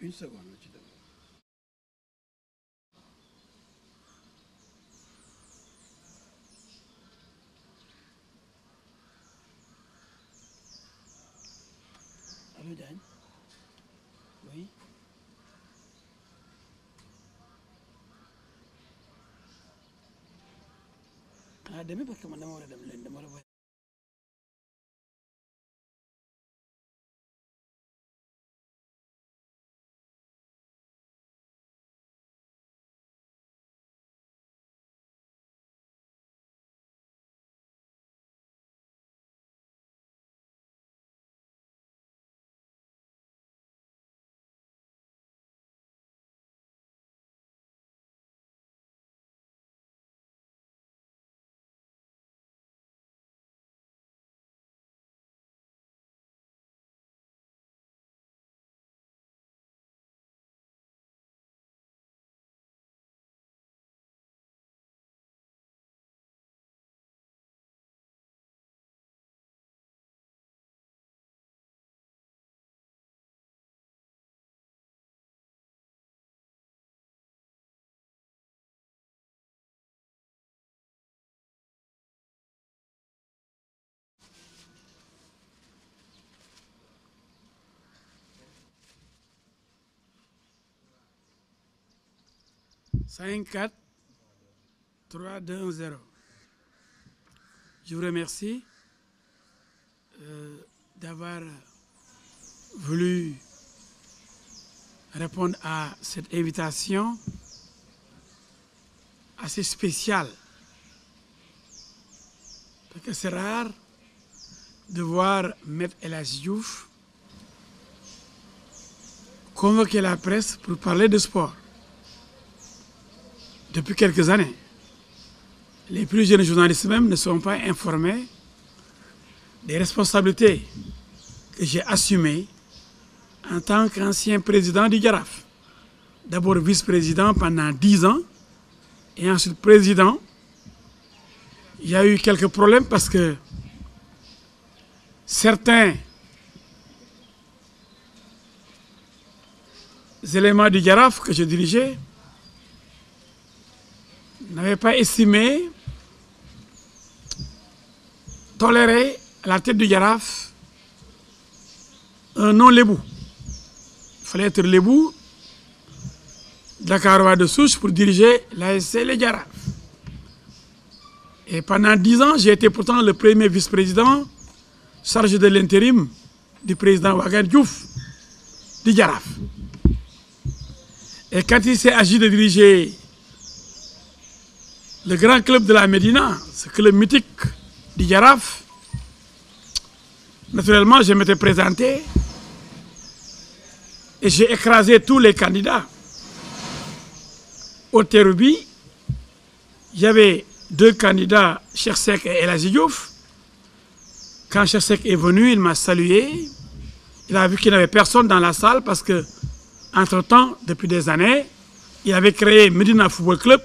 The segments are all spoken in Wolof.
Une seconde. Allô, Dan? Oui? Ah, demain, parce que mon amour est de me. Cinq, 4, 3, 2, 1, 0. Je vous remercie d'avoir voulu répondre à cette invitation assez spéciale. Parce que c'est rare de voir Maître El Hadji Diouf convoquer la presse pour parler de sport. Depuis quelques années, les plus jeunes journalistes même ne sont pas informés des responsabilités que j'ai assumées en tant qu'ancien président du Jaraaf. D'abord vice-président pendant 10 ans et ensuite président. Il y a eu quelques problèmes parce que certains éléments du Jaraaf que je dirigeais n'avaient pas estimé tolérer à la tête du Jaraaf un non lébou. Il fallait être lébou, Dakarois de souche pour diriger l'ASC Le Jaraaf. Et pendant 10 ans, j'ai été pourtant le premier vice-président chargé de l'intérim du président Wagan Diouf du Jaraaf. Et quand il s'est agi de diriger le grand club de la Médina, ce club mythique du Jaraaf, naturellement, je m'étais présenté et j'ai écrasé tous les candidats. Au Terroubi, il y avait 2 candidats, Cheikh Seck et El Hadji Diouf. Quand Cheikh Seck est venu, il m'a salué. Il a vu qu'il n'y avait personne dans la salle parce que, entre-temps, depuis des années, il avait créé Médina Football Club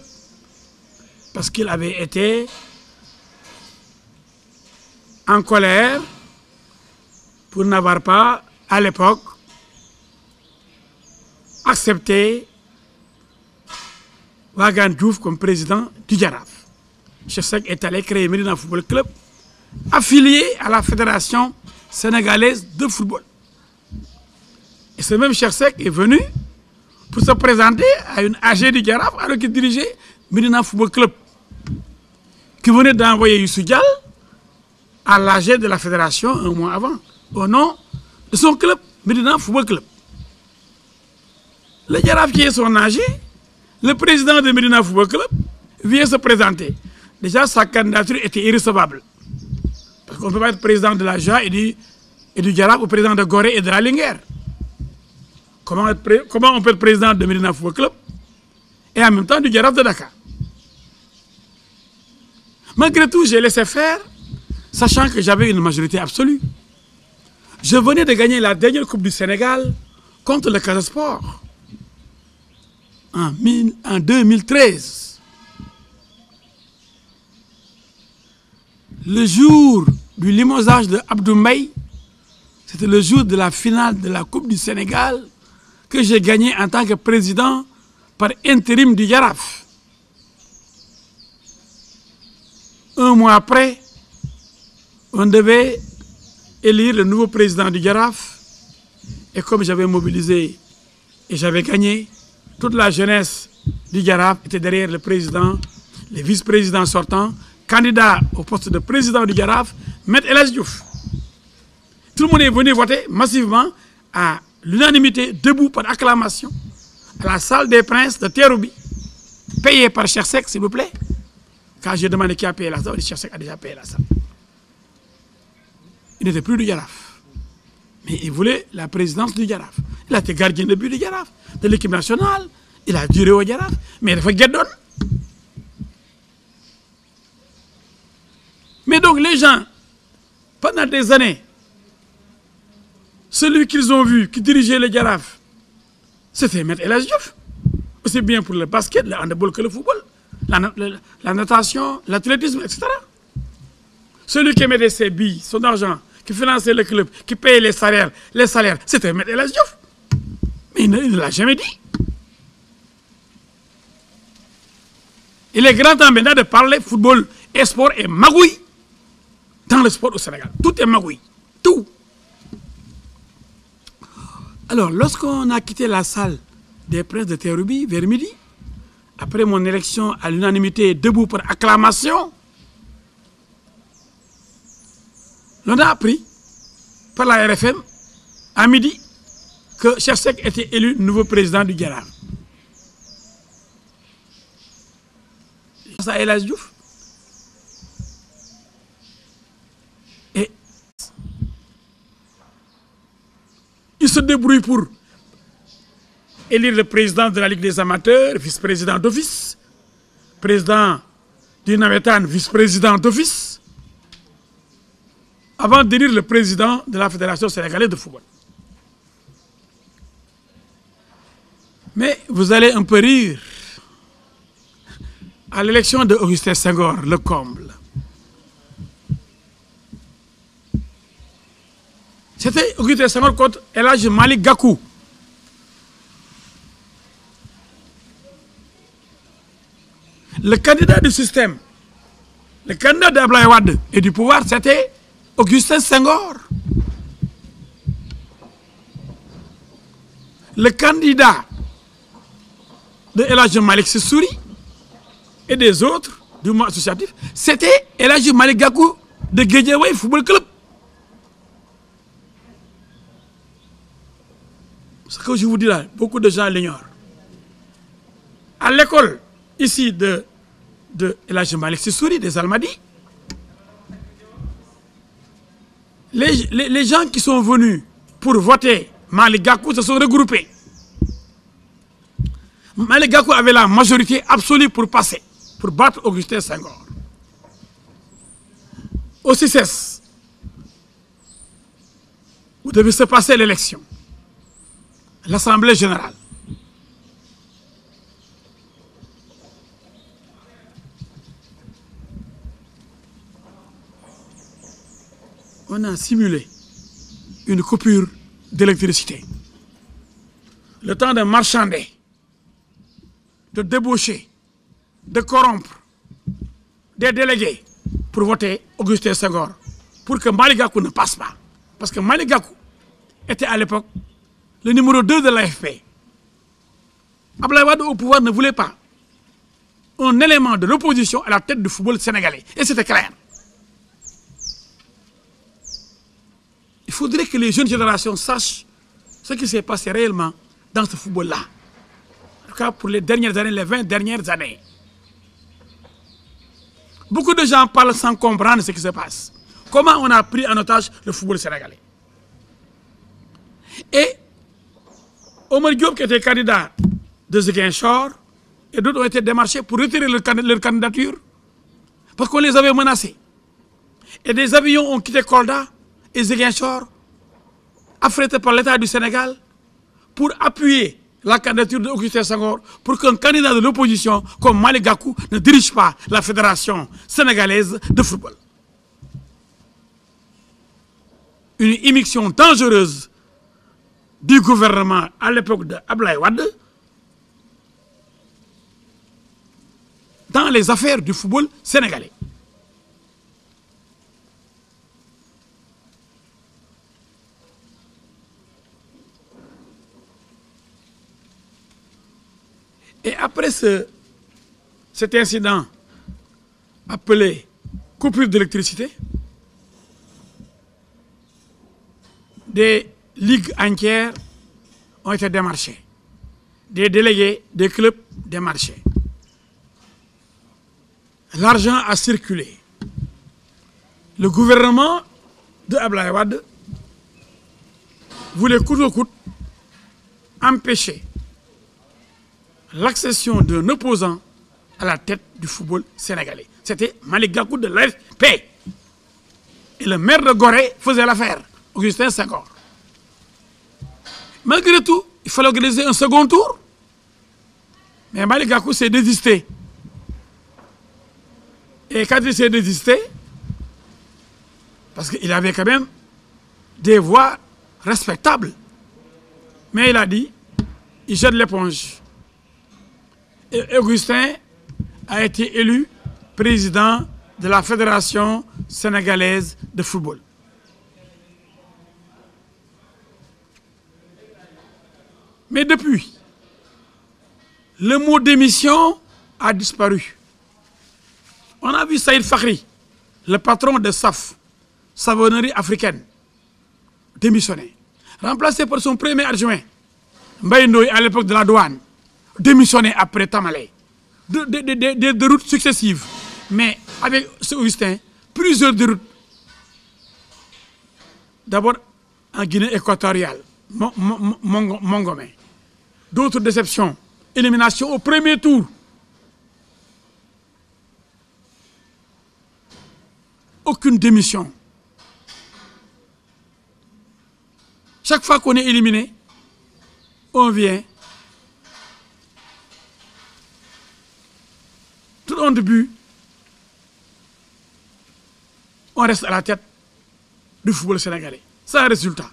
parce qu'il avait été en colère pour n'avoir pas, à l'époque, accepté Wagan Diouf comme président du Jaraaf. Cheikh Seck est allé créer Médina Football Club, affilié à la Fédération sénégalaise de football. Et ce même Cheikh Seck est venu pour se présenter à une AG du Jaraaf alors qu'il dirigeait Médina Football Club, qui venait d'envoyer Youssou Dial à l'AG de la Fédération un mois avant, au nom de son club, Médina Football Club. Le Jaraaf qui est son AG, le président de Médina Football Club vient se présenter. Déjà, sa candidature était irrecevable. Parce qu'on ne peut pas être président de la JA et du Jaraaf ou président de Gorée et de la Linguère. Comment on peut être président de Médina Football Club et en même temps du Jaraaf de Dakar? Malgré tout, j'ai laissé faire, sachant que j'avais une majorité absolue. Je venais de gagner la dernière Coupe du Sénégal contre le Casa Sport en 2013. Le jour du limogeage de Abdou Mbaye, c'était le jour de la finale de la Coupe du Sénégal que j'ai gagné en tant que président par intérim du Jaraaf. Un mois après, on devait élire le nouveau président du Jaraaf. Et comme j'avais mobilisé et j'avais gagné, toute la jeunesse du Jaraaf était derrière le président, les vice-présidents sortants, candidats au poste de président du Jaraaf, M. El Hadji Diouf. Tout le monde est venu voter massivement à l'unanimité, debout par acclamation, à la salle des princes de Terrou-Bi, payée par Cheikh Seck, s'il vous plaît. Quand j'ai demandé qui a payé la salle, Cheikh Seck a déjà payé la salle. Il n'était plus du Jaraaf. Mais il voulait la présidence du Jaraaf. Il a été gardien de but du Jaraaf, de l'équipe nationale. Il a duré au Jaraaf. Mais il a fait Guédon. Mais donc les gens, pendant des années, celui qu'ils ont vu qui dirigeait le Jaraaf, c'était M. El Hadji Diouf. Aussi bien pour le basket, le handball que le football, la natation, l'athlétisme, etc. Celui qui mettait ses billes, son argent, qui finançait le club, qui payait les salaires, c'était M. El Hadji Diouf. Mais il ne l'a jamais dit. Il est grand temps maintenant de parler football et sport et magouille dans le sport au Sénégal. Tout est magouille. Tout. Alors, lorsqu'on a quitté la salle des princes de Terrou-Bi vers midi, après mon élection à l'unanimité debout par acclamation, on a appris par la RFM à midi que Cheikh Seck était élu nouveau président du Jaraaf. Ça, El Hadji Diouf. Et il se débrouille pour élire le président de la Ligue des amateurs, vice-président d'office, président du Navétan, vice-président d'office, avant d'élire le président de la Fédération sénégalaise de football. Mais vous allez un peu rire. À l'élection de Augustin Senghor, le comble, c'était Augustin Senghor contre El Hadji Malick Gakou. Le candidat du système, le candidat d'Abdoulaye Wade et du pouvoir, c'était Augustin Senghor. Le candidat de El Hadji Malick Sy et des autres du mouvement associatif, c'était El Hadji Malick Gakou de Guédiawaye Football Club. Ce que je vous dis là, beaucoup de gens l'ignorent. À l'école, ici, de El Hadji Malick Sy des Almadies, les gens qui sont venus pour voter Malick Gakou se sont regroupés. Malick Gakou avait la majorité absolue pour passer, pour battre Augustin Senghor. Au CICES, où devait se passer l'élection, l'Assemblée générale. On a simulé une coupure d'électricité. Le temps de marchander, de débaucher, de corrompre des délégués pour voter Augustin Senghor, pour que Malick Gakou ne passe pas. Parce que Malick Gakou était à l'époque le numéro 2 de l'AFP. Abdoulaye Wade au pouvoir ne voulait pas un élément de l'opposition à la tête du football sénégalais. Et c'était clair. Il faudrait que les jeunes générations sachent ce qui s'est passé réellement dans ce football-là. En tout cas, pour les dernières années, les 20 dernières années. Beaucoup de gens parlent sans comprendre ce qui se passe. Comment on a pris en otage le football sénégalais. Et Omar Diop, qui était candidat de Ziguinchor, et d'autres ont été démarchés pour retirer leur candidature parce qu'on les avait menacés. Et des avions ont quitté Kolda et Ziguinchor, affrétés par l'État du Sénégal, pour appuyer la candidature d'Augustin Senghor pour qu'un candidat de l'opposition comme Malick Gakou ne dirige pas la Fédération sénégalaise de football. Une immixtion dangereuse du gouvernement à l'époque de Abdoulaye Wade dans les affaires du football sénégalais. Et après cet incident appelé coupure d'électricité, des ligues entières ont été démarchées. Des délégués des clubs démarchés. L'argent a circulé. Le gouvernement de Abdoulaye Wade voulait coûte que coûte empêcher l'accession d'un opposant à la tête du football sénégalais. C'était Malick Gakou de l'AFP. Et le maire de Gorée faisait l'affaire, Augustin Senghor. Malgré tout, il fallait organiser un second tour. Mais Malick Gakou s'est désisté. Et quand il s'est désisté, parce qu'il avait quand même des voix respectables, mais il a dit, il jette l'éponge. Et Augustin a été élu président de la Fédération sénégalaise de football. Mais depuis, le mot démission a disparu. On a vu Saïd Fakhri, le patron de SAF, Savonnerie africaine, démissionner. Remplacé par son premier adjoint, Mbaye Ndoye à l'époque de la douane, démissionné après Tamalé. Des routes successives. Mais avec ce Augustin, plusieurs routes. D'abord en Guinée équatoriale, Mongomé. D'autres déceptions. Élimination au premier tour. Aucune démission. Chaque fois qu'on est éliminé, on vient. Tout en début, on reste à la tête du football sénégalais. C'est un résultat.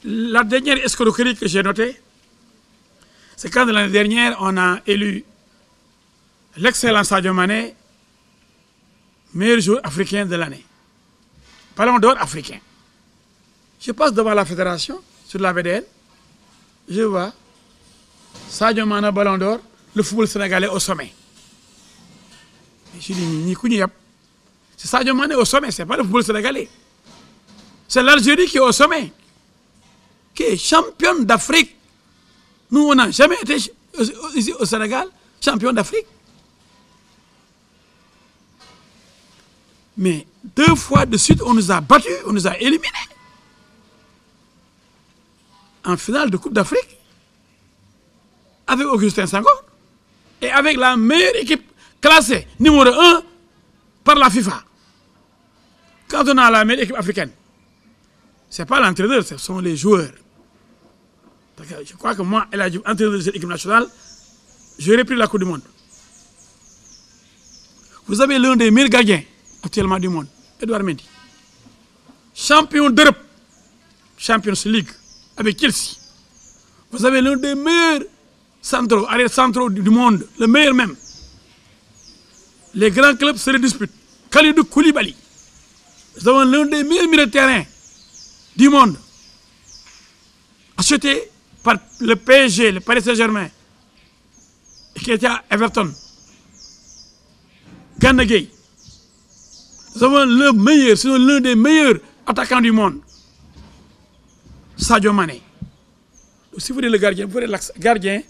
La dernière escroquerie que j'ai notée, c'est quand l'année dernière, on a élu l'excellent Sadio Mané meilleur joueur africain de l'année. Ballon d'or africain. Je passe devant la fédération, sur la VDN, je vois Sadio Mané Ballon d'or, le football sénégalais au sommet. Je dis, c'est Sadio Mané au sommet, ce n'est pas le football sénégalais. C'est l'Algérie qui est au sommet, qui est championne d'Afrique. Nous, on n'a jamais été ici au Sénégal champion d'Afrique. Mais 2 fois de suite, on nous a battus, on nous a éliminés. En finale de Coupe d'Afrique, avec Augustin Senghor, et avec la meilleure équipe classée, numéro 1, par la FIFA. Quand on a la meilleure équipe africaine, ce n'est pas l'entraîneur, ce sont les joueurs. Parce que je crois que moi, elle a dit entraîneur de cette équipe nationale, j'aurais pris la Coupe du Monde. Vous avez l'un des meilleurs gardiens actuellement du monde, Edouard Mendy. Champion d'Europe, Champions League, avec Chelsea. Vous avez l'un des meilleurs centraux, arrière centraux du monde, le meilleur même. Les grands clubs se le disputent. Kalidou Koulibaly. Nous avons l'un des meilleurs milieux de terrain du monde. Acheté par le PSG, le Paris Saint-Germain, qui était à Everton. Gana Gueye. Nous avons le meilleur, sinon l'un des meilleurs attaquants du monde. Sadio Mané. Si vous voulez le gardien, vous voulez l'axe gardien,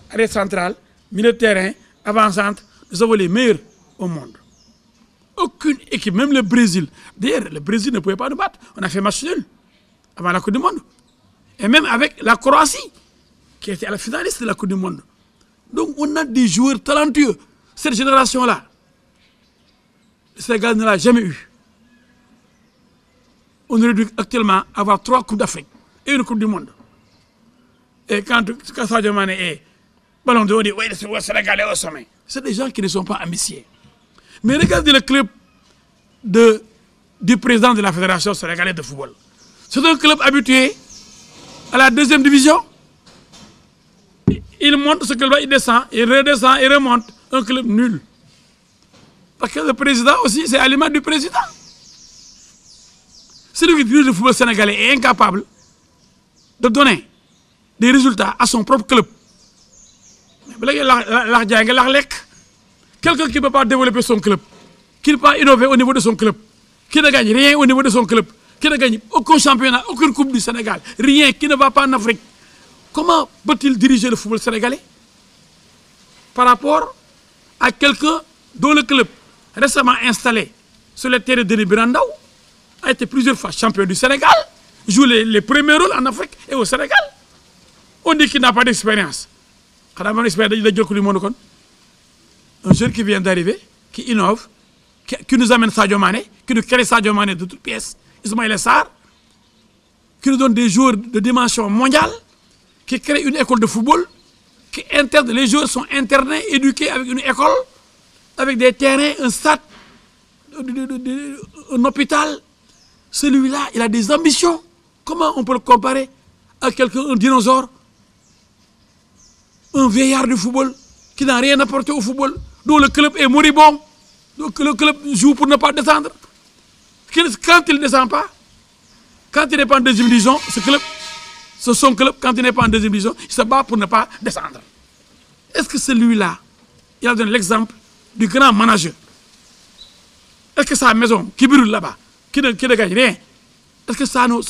arrêt central, milieu de terrain, avant-centre, nous avons les meilleurs au monde. Aucune équipe, même le Brésil. D'ailleurs, le Brésil ne pouvait pas nous battre. On a fait match nul avant la Coupe du Monde. Et même avec la Croatie, qui était à la finaliste de la Coupe du Monde. Donc on a des joueurs talentueux. Cette génération-là, le Sénégal ne l'a jamais eu. On aurait dû actuellement avoir 3 Coupes d'Afrique et une Coupe du Monde. Et quand Sadio Mané est Ballon d'Or, on dit oui, le Sénégal est au sommet. C'est des gens qui ne sont pas ambitieux. Mais regardez le club de du président de la Fédération sénégalaise de football. C'est un club habitué à la deuxième division. Il monte ce club-là, il descend, il redescend, il remonte. Un club nul. Parce que le président aussi, c'est à l'image du président. Celui qui dirige le football sénégalais est incapable de donner des résultats à son propre club. Quelqu'un qui ne peut pas développer son club, qui ne peut pas innover au niveau de son club, qui ne gagne rien au niveau de son club, qui ne gagne aucun championnat, aucune coupe du Sénégal, rien, qui ne va pas en Afrique. Comment peut-il diriger le football sénégalais par rapport à quelqu'un dont le club récemment installé sur le terrain de Birandao a été plusieurs fois champion du Sénégal, joue les premiers rôles en Afrique et au Sénégal. On dit qu'il n'a pas d'expérience. Un jeune qui vient d'arriver, qui innove, qui nous amène Sadio Mané, qui nous crée Sadio Mané de toutes pièces, Ismaïla Sarr, qui nous donne des joueurs de dimension mondiale, qui crée une école de football, qui interne, les joueurs sont internés, éduqués avec une école, avec des terrains, un stade, un hôpital. Celui-là, il a des ambitions. Comment on peut le comparer à quelqu'un, un dinosaure, un vieillard du football, qui n'a rien apporté au football, dont le club est moribond, donc le club joue pour ne pas descendre. Quand il ne descend pas, quand il n'est pas en deuxième division, c'est son club, quand il n'est pas en deuxième division, il se bat pour ne pas descendre. Est-ce que celui-là, il a donné l'exemple du grand manager? Est-ce que sa maison, qui brûle là-bas, qui ne gagne rien, est-ce que ça nous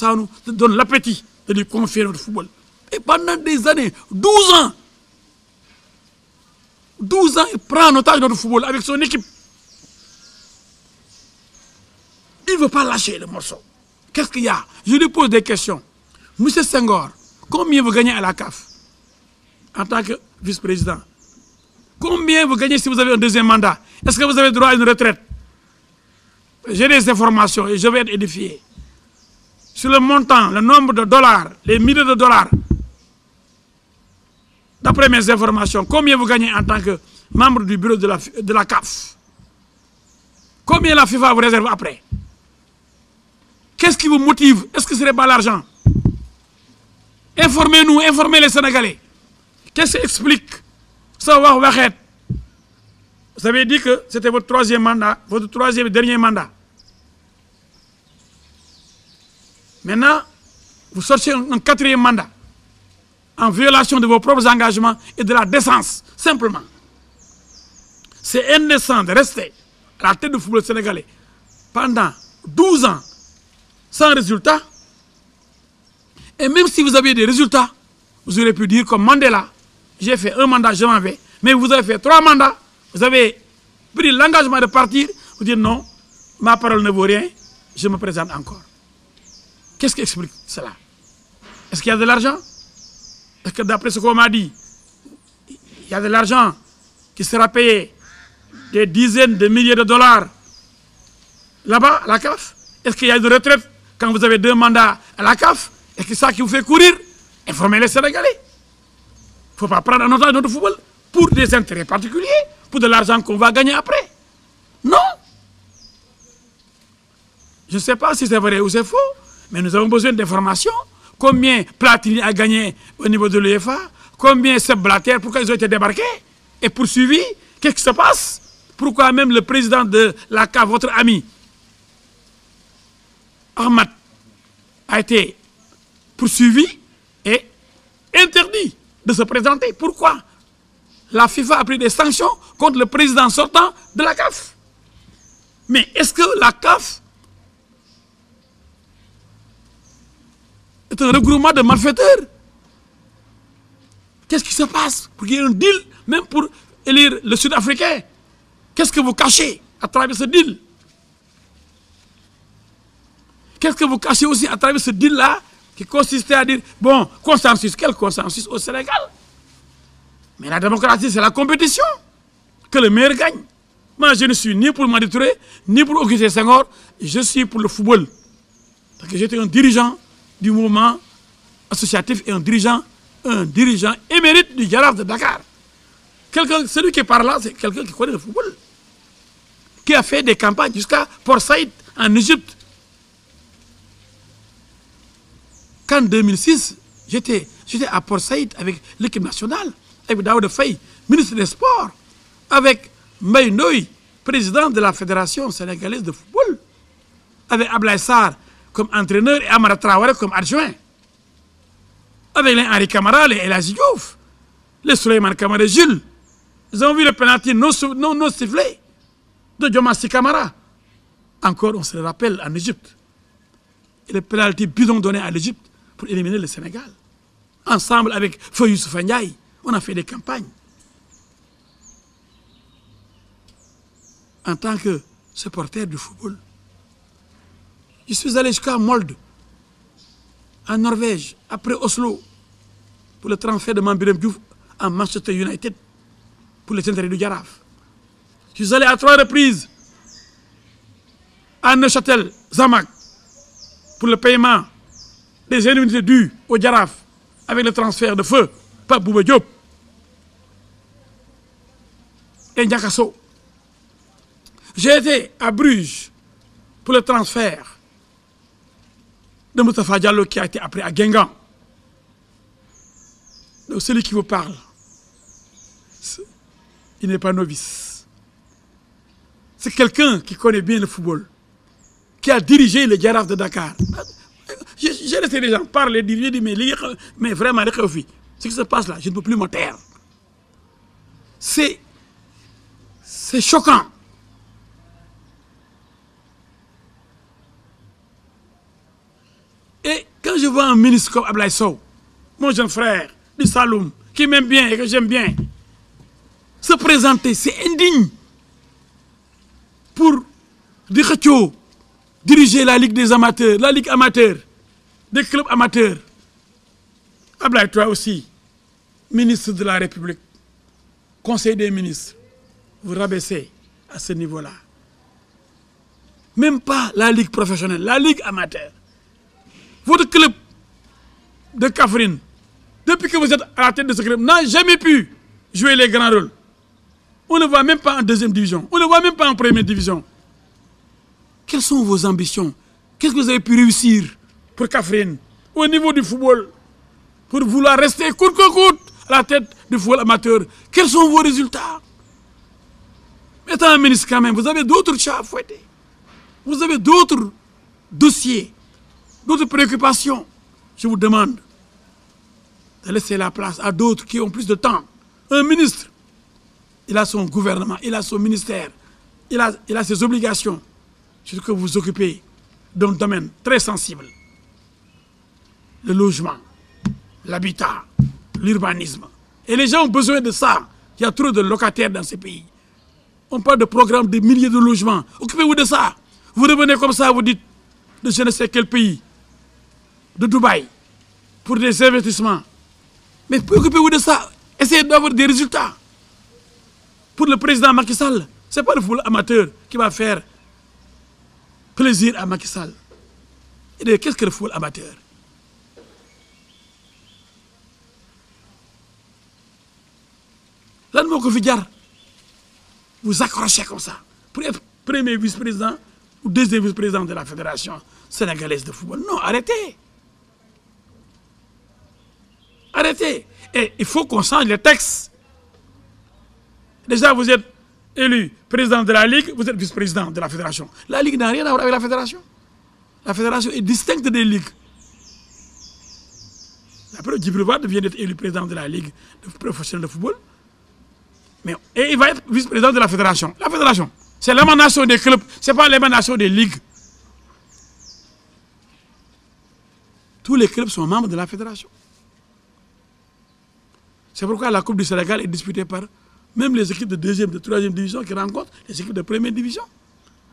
donne l'appétit de lui confier notre football? Et pendant des années, 12 ans, il prend en otage notre football avec son équipe. Il ne veut pas lâcher le morceau. Qu'est-ce qu'il y a? Je lui pose des questions. Monsieur Senghor, combien vous gagnez à la CAF en tant que vice-président? Combien vous gagnez si vous avez un deuxième mandat? Est-ce que vous avez droit à une retraite? J'ai des informations et je vais être édifié. Sur le montant, le nombre de dollars, les milliers de dollars, d'après mes informations, combien vous gagnez en tant que membre du bureau de la CAF? Combien la FIFA vous réserve après? Qu'est-ce qui vous motive? Est-ce que ce n'est pas l'argent? Informez-nous, informez les Sénégalais. Qu'est-ce qui explique ça? Vous avez dit que c'était votre troisième mandat, votre troisième et dernier mandat. Maintenant, vous sortez un quatrième mandat en violation de vos propres engagements et de la décence, simplement. C'est indécent de rester à la tête du football sénégalais pendant 12 ans sans résultat. Et même si vous aviez des résultats, vous auriez pu dire comme Mandela, j'ai fait un mandat, je m'en vais. Mais vous avez fait 3 mandats, vous avez pris l'engagement de partir, vous dites non, ma parole ne vaut rien, je me présente encore. Qu'est-ce qui explique cela? Est-ce qu'il y a de l'argent? Est-ce que d'après ce qu'on m'a dit, il y a de l'argent qui sera payé des dizaines de milliers de dollars là-bas, à la CAF? Est-ce qu'il y a une retraite quand vous avez 2 mandats à la CAF? Est-ce que c'est ça qui vous fait courir? Informez les Sénégalais. Il ne faut pas prendre en otage notre football pour des intérêts particuliers, pour de l'argent qu'on va gagner après. Non. Je ne sais pas si c'est vrai ou c'est faux, mais nous avons besoin d'informations. Combien Platini a gagné au niveau de l'UEFA? Combien Sepp Blatter? Pourquoi ils ont été débarqués et poursuivis? Qu'est-ce qui se passe? Pourquoi même le président de la CAF, votre ami, Ahmad, a été poursuivi et interdit de se présenter? Pourquoi? La FIFA a pris des sanctions contre le président sortant de la CAF. Mais est-ce que la CAF est un regroupement de malfaiteurs? Qu'est-ce qui se passe pour qu'il y ait un deal, même pour élire le Sud-Africain? Qu'est-ce que vous cachez à travers ce deal? Qu'est-ce que vous cachez aussi à travers ce deal-là qui consistait à dire, bon, consensus, quel consensus au Sénégal? Mais la démocratie, c'est la compétition. Que le meilleur gagne. Moi, je ne suis ni pour Madi Touré, ni pour Augustin Senghor, je suis pour le football. Parce que j'étais un dirigeant du mouvement associatif et un dirigeant émérite du Jaraaf de Dakar. Celui qui parle là, c'est quelqu'un qui connaît le football. Qui a fait des campagnes jusqu'à Port Saïd, en Égypte, qu'en 2006, j'étais à Port Saïd avec l'équipe nationale, avec Daouda Faye, ministre des Sports, avec Mbaye Ndoye, président de la Fédération sénégalaise de football, avec Ablaye Sarr comme entraîneur et Amara Traoré comme adjoint, avec les Henri Camara, les El Hadji Diouf, les Souleymane Camara Jules. Ils ont vu le pénalty non sifflé de Diomassi Camara. Encore, on se le rappelle, en Égypte. Et le pénalty bidon donné à l'Égypte pour éliminer le Sénégal. Ensemble avec Feu Youssoufa Ndiaye, on a fait des campagnes. En tant que supporter du football, je suis allé jusqu'à Molde, en Norvège, après Oslo, pour le transfert de Mambiram Diouf en Manchester United, pour les intérêts du Jaraaf. Je suis allé à 3 reprises à Neuchâtel, Zamac, pour le paiement des indemnités dues au Jaraaf, avec le transfert de Feu, Pape Bouba Diop et Ndiakasso. J'ai été à Bruges pour le transfert de Moustapha Diallo qui a été appris à Guingamp. Donc celui qui vous parle, il n'est pas novice. C'est quelqu'un qui connaît bien le football, qui a dirigé le Jaraaf de Dakar. J'ai laissé les gens parler, diriger, dire, mais vraiment, ce qui se passe là, je ne peux plus me taire. C'est choquant. Et quand je vois un ministre comme Ablaye Sow, mon jeune frère du Saloum, qui m'aime bien et que j'aime bien, se présenter, c'est indigne pour diriger la Ligue des amateurs, la Ligue amateur, des clubs amateurs. Ablaye, toi aussi, ministre de la République, Conseil des ministres, vous rabaissez à ce niveau-là. Même pas la Ligue professionnelle, la Ligue amateur. Votre club de Kaffrine, depuis que vous êtes à la tête de ce club, n'a jamais pu jouer les grands rôles. On ne voit même pas en deuxième division. On ne voit même pas en première division. Quelles sont vos ambitions? Qu'est-ce que vous avez pu réussir pour Kaffrine au niveau du football? Pour vouloir rester coûte que coûte à la tête du football amateur. Quels sont vos résultats? Étant un ministre quand même, vous avez d'autres chats à fouetter. Vous avez d'autres dossiers, d'autres préoccupations. Je vous demande de laisser la place à d'autres qui ont plus de temps. Un ministre, il a son gouvernement, il a son ministère, il a ses obligations. Surtout que vous vous occupez d'un domaine très sensible. Le logement, l'habitat, l'urbanisme. Et les gens ont besoin de ça. Il y a trop de locataires dans ces pays. On parle de programmes de milliers de logements. Occupez-vous de ça. Vous revenez comme ça, vous dites de je ne sais quel pays, de Dubaï, pour des investissements. Mais occupez-vous de ça. Essayez d'avoir des résultats. Pour le président Macky Sall, ce n'est pas le football amateur qui va faire plaisir à Macky Sall. Et qu'est-ce que le football amateur? Là, vous accrochez comme ça pour être premier vice-président ou deuxième vice-président de la Fédération sénégalaise de football. Non, arrêtez. Arrêtez. Et il faut qu'on change les textes. Déjà, vous êtes élu président de la Ligue, vous êtes vice-président de la Fédération. La Ligue n'a rien à voir avec la Fédération. La Fédération est distincte des ligues. Après, Djibril Wade vient d'être élu président de la Ligue professionnelle de football. Et il va être vice-président de la Fédération. La Fédération, c'est l'émanation des clubs, ce n'est pas l'émanation des ligues. Tous les clubs sont membres de la Fédération. C'est pourquoi la Coupe du Sénégal est disputée par même les équipes de deuxième, de troisième division qui rencontrent les équipes de première division.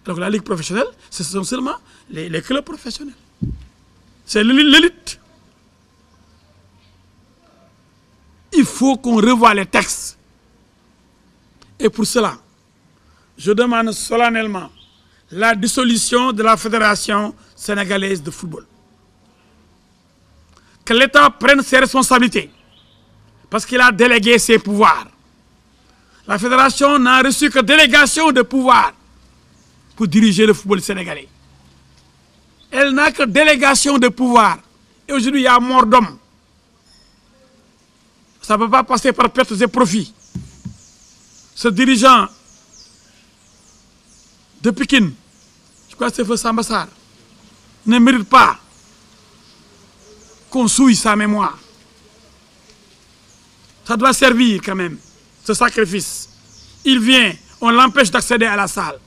Alors que la Ligue professionnelle, ce sont seulement les clubs professionnels. C'est l'élite. Il faut qu'on revoie les textes. Et pour cela, je demande solennellement la dissolution de la Fédération sénégalaise de football. Que l'État prenne ses responsabilités, parce qu'il a délégué ses pouvoirs. La Fédération n'a reçu que délégation de pouvoir pour diriger le football sénégalais. Elle n'a que délégation de pouvoir Et aujourd'hui, il y a mort d'homme. Ça ne peut pas passer par pertes et profits. Ce dirigeant de Pékin, je crois que c'est Feu Samba Sarr, ne mérite pas qu'on souille sa mémoire. Ça doit servir quand même, ce sacrifice. Il vient, on l'empêche d'accéder à la salle.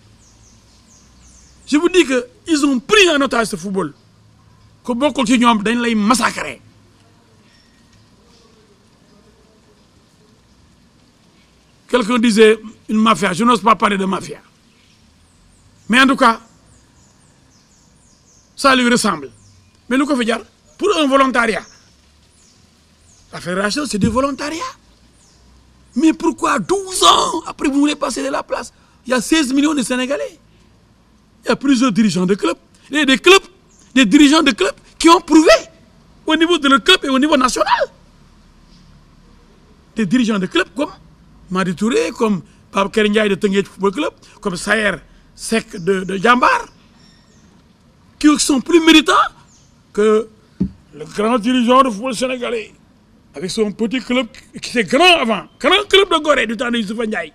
Je vous dis qu'ils ont pris en otage ce football. Que beaucoup de gens ont massacré. Quelqu'un disait une mafia, je n'ose pas parler de mafia. Mais en tout cas, ça lui ressemble. Mais nous, qu'on fait dire, pour un volontariat, la fédération, c'est du volontariat. Mais pourquoi 12 ans après vous voulez passer de la place? Il y a 16 millions de Sénégalais. Il y a plusieurs dirigeants de clubs. Il y a des dirigeants de clubs qui ont prouvé au niveau de leur club et au niveau national. Des dirigeants de clubs comme Madi Touré, comme Pape Ndiaye de Tenguet Football Club, comme Sayer Sek de Djambar, qui sont plus méritants que le grand dirigeant de football sénégalais, avec son petit club qui était grand avant, grand club de Gorée du temps de Youssouf Ndiaye,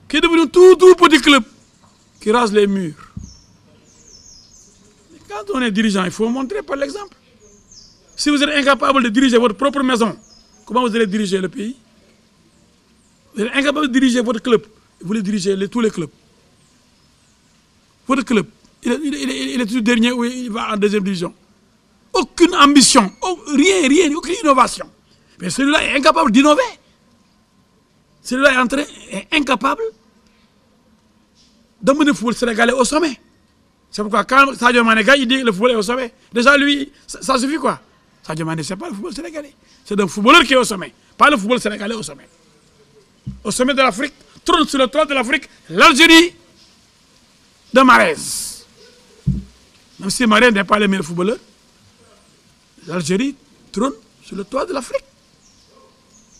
qui est devenu tout petit club, qui rase les murs. Mais quand on est dirigeant, il faut montrer par l'exemple. Si vous êtes incapable de diriger votre propre maison, comment vous allez diriger le pays? Vous êtes incapable de diriger votre club, vous voulez diriger tous les clubs. Votre club, il est tout dernier où il va en deuxième division. Aucune ambition, rien, aucune innovation. Mais celui-là est incapable d'innover. Celui-là est incapable d'amener le football sénégalais au sommet. C'est pourquoi quand Sadio Mané il dit que le football est au sommet, déjà lui, ça suffit quoi? Sadio Mané, ce n'est pas le football sénégalais. C'est un footballeur qui est au sommet, pas le football sénégalais au sommet. Au sommet de l'Afrique, trône sur le trône de l'Afrique, l'Algérie de Mahrez. Même si Mahrez n'est pas le meilleur footballeur, l'Algérie trône sur le toit de l'Afrique.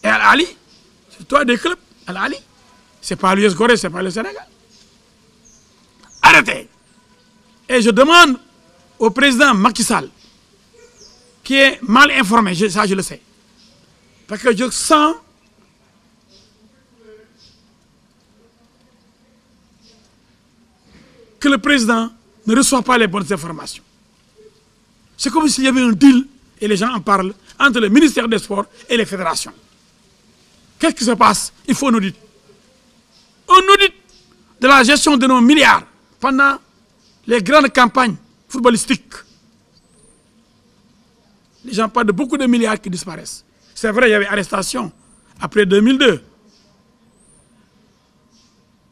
Et Al-Ali, sur le toit des clubs, Al-Ali, ce n'est pas l'US Gorée, ce n'est pas le Sénégal. Arrêtez. Et je demande au président Macky Sall, qui est mal informé, ça je le sais, parce que je sens que le président ne reçoit pas les bonnes informations. C'est comme s'il y avait un deal, et les gens en parlent, entre le ministère des Sports et les fédérations. Qu'est-ce qui se passe? Il faut un audit. Un audit de la gestion de nos milliards pendant les grandes campagnes footballistiques. Les gens parlent de beaucoup de milliards qui disparaissent. C'est vrai, il y avait arrestation après 2002.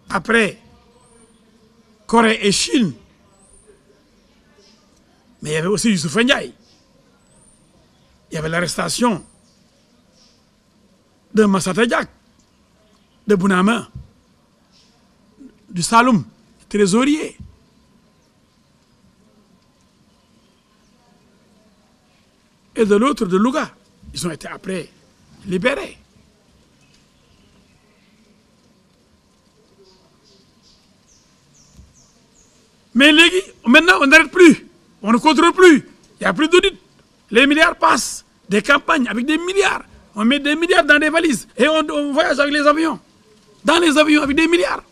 Après Corée et Chine. Mais il y avait aussi Youssouf Ndiaye. Il y avait l'arrestation de Massata Diack, de Bounama, du Saloum, trésorier. Et de l'autre, de Louga. Ils ont été après libérés. Mais maintenant, on n'arrête plus. On ne contrôle plus. Il n'y a plus d'audit. Les milliards passent. Des campagnes avec des milliards. On met des milliards dans des valises. Et on voyage avec les avions. Dans les avions avec des milliards.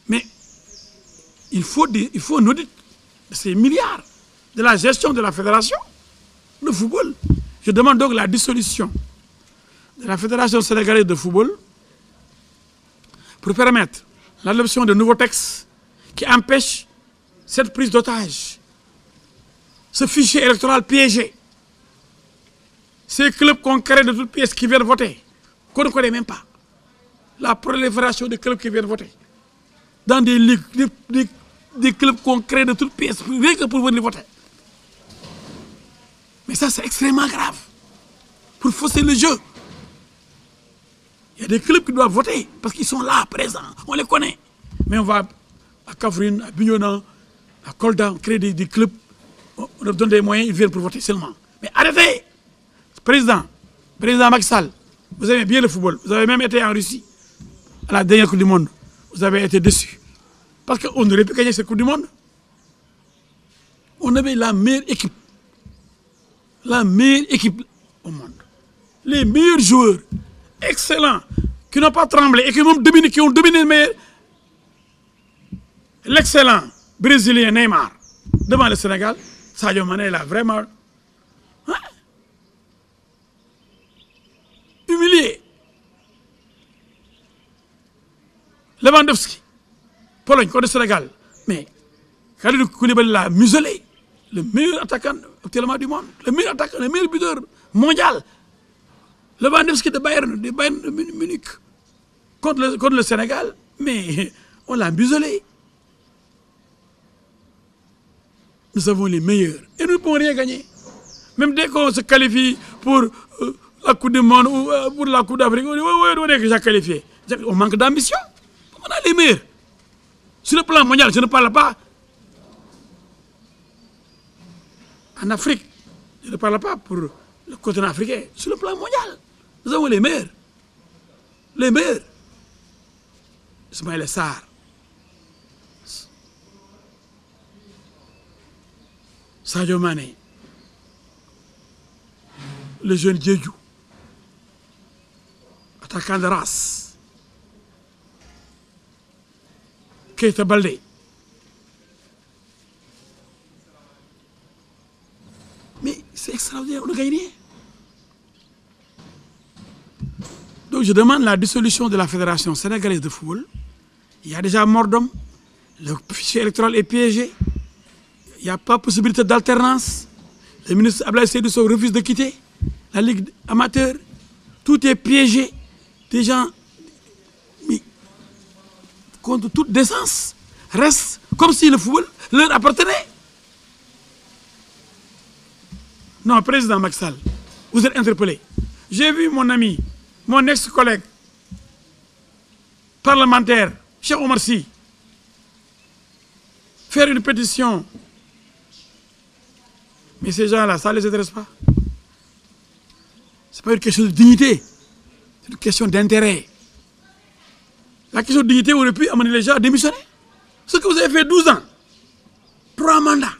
Mais il faut un audit de ces milliards. De la gestion de la fédération de football. Je demande donc la dissolution de la Fédération sénégalaise de football pour permettre l'adoption de nouveaux textes qui empêchent cette prise d'otage, ce fichier électoral piégé, ces clubs qu'on crée de toutes pièces qui viennent voter, qu'on ne connaît même pas, la prolifération des clubs qui viennent voter, dans des ligues, des clubs qu'on crée de toutes pièces, rien que pour venir voter. Mais ça, c'est extrêmement grave, pour fausser le jeu. Il y a des clubs qui doivent voter parce qu'ils sont là, présents. On les connaît. Mais on va à Kaffrine, à Bignona, à Kolda, on crée des clubs. On leur donne des moyens, ils viennent pour voter seulement. Mais arrêtez! Président Macky Sall, vous aimez bien le football. Vous avez même été en Russie à la dernière Coupe du Monde. Vous avez été déçu. Parce qu'on aurait pu gagner cette Coupe du Monde. on avait la meilleure équipe au monde. Les meilleurs joueurs, excellents, qui n'ont pas tremblé et qui ont dominé l'excellent Brésilien Neymar devant le Sénégal. Sadio Mané l'a vraiment humilié. Lewandowski, Pologne contre le Sénégal. Mais Kalidou Koulibaly l'a muselé. Le meilleur attaquant actuellement du monde. Le meilleur attaquant, le meilleur buteur mondial. Lewandowski de Bayern de Munich contre le Sénégal. Mais on l'a muselé. Nous avons les meilleurs. Et nous ne pouvons rien gagner. Même dès qu'on se qualifie pour la Coupe du Monde ou pour la Coupe d'Afrique, on dit on est déjà qualifié. On manque d'ambition. On a les meilleurs. Sur le plan mondial, je ne parle pas en Afrique. Je ne parle pas pour le continent africain. Sur le plan mondial, nous avons les meilleurs. Les meilleurs. Ismaïla Sarr. Sadio Mané. Le jeune Diédhiou. Attaquant de race. Keita Baldé. Mais c'est extraordinaire, on ne gagne rien. Donc je demande la dissolution de la Fédération sénégalaise de football. Il y a déjà mort d'homme. Le fichier électoral est piégé. Il n'y a pas possibilité d'alternance. Le ministre Abdoulaye Seydou Sow refuse de quitter la Ligue amateur. Tout est piégé. Des gens, mais, contre toute décence, restent comme si le football leur appartenait. Non, président Macky Sall, vous êtes interpellé. J'ai vu mon ami, mon ex-collègue parlementaire, Cheikh Omar Sy, faire une pétition. Mais ces gens-là, ça ne les intéresse pas. Ce n'est pas une question de dignité, c'est une question d'intérêt. La question de dignité aurait pu amener les gens à démissionner. Ce que vous avez fait 12 ans, 3 mandats.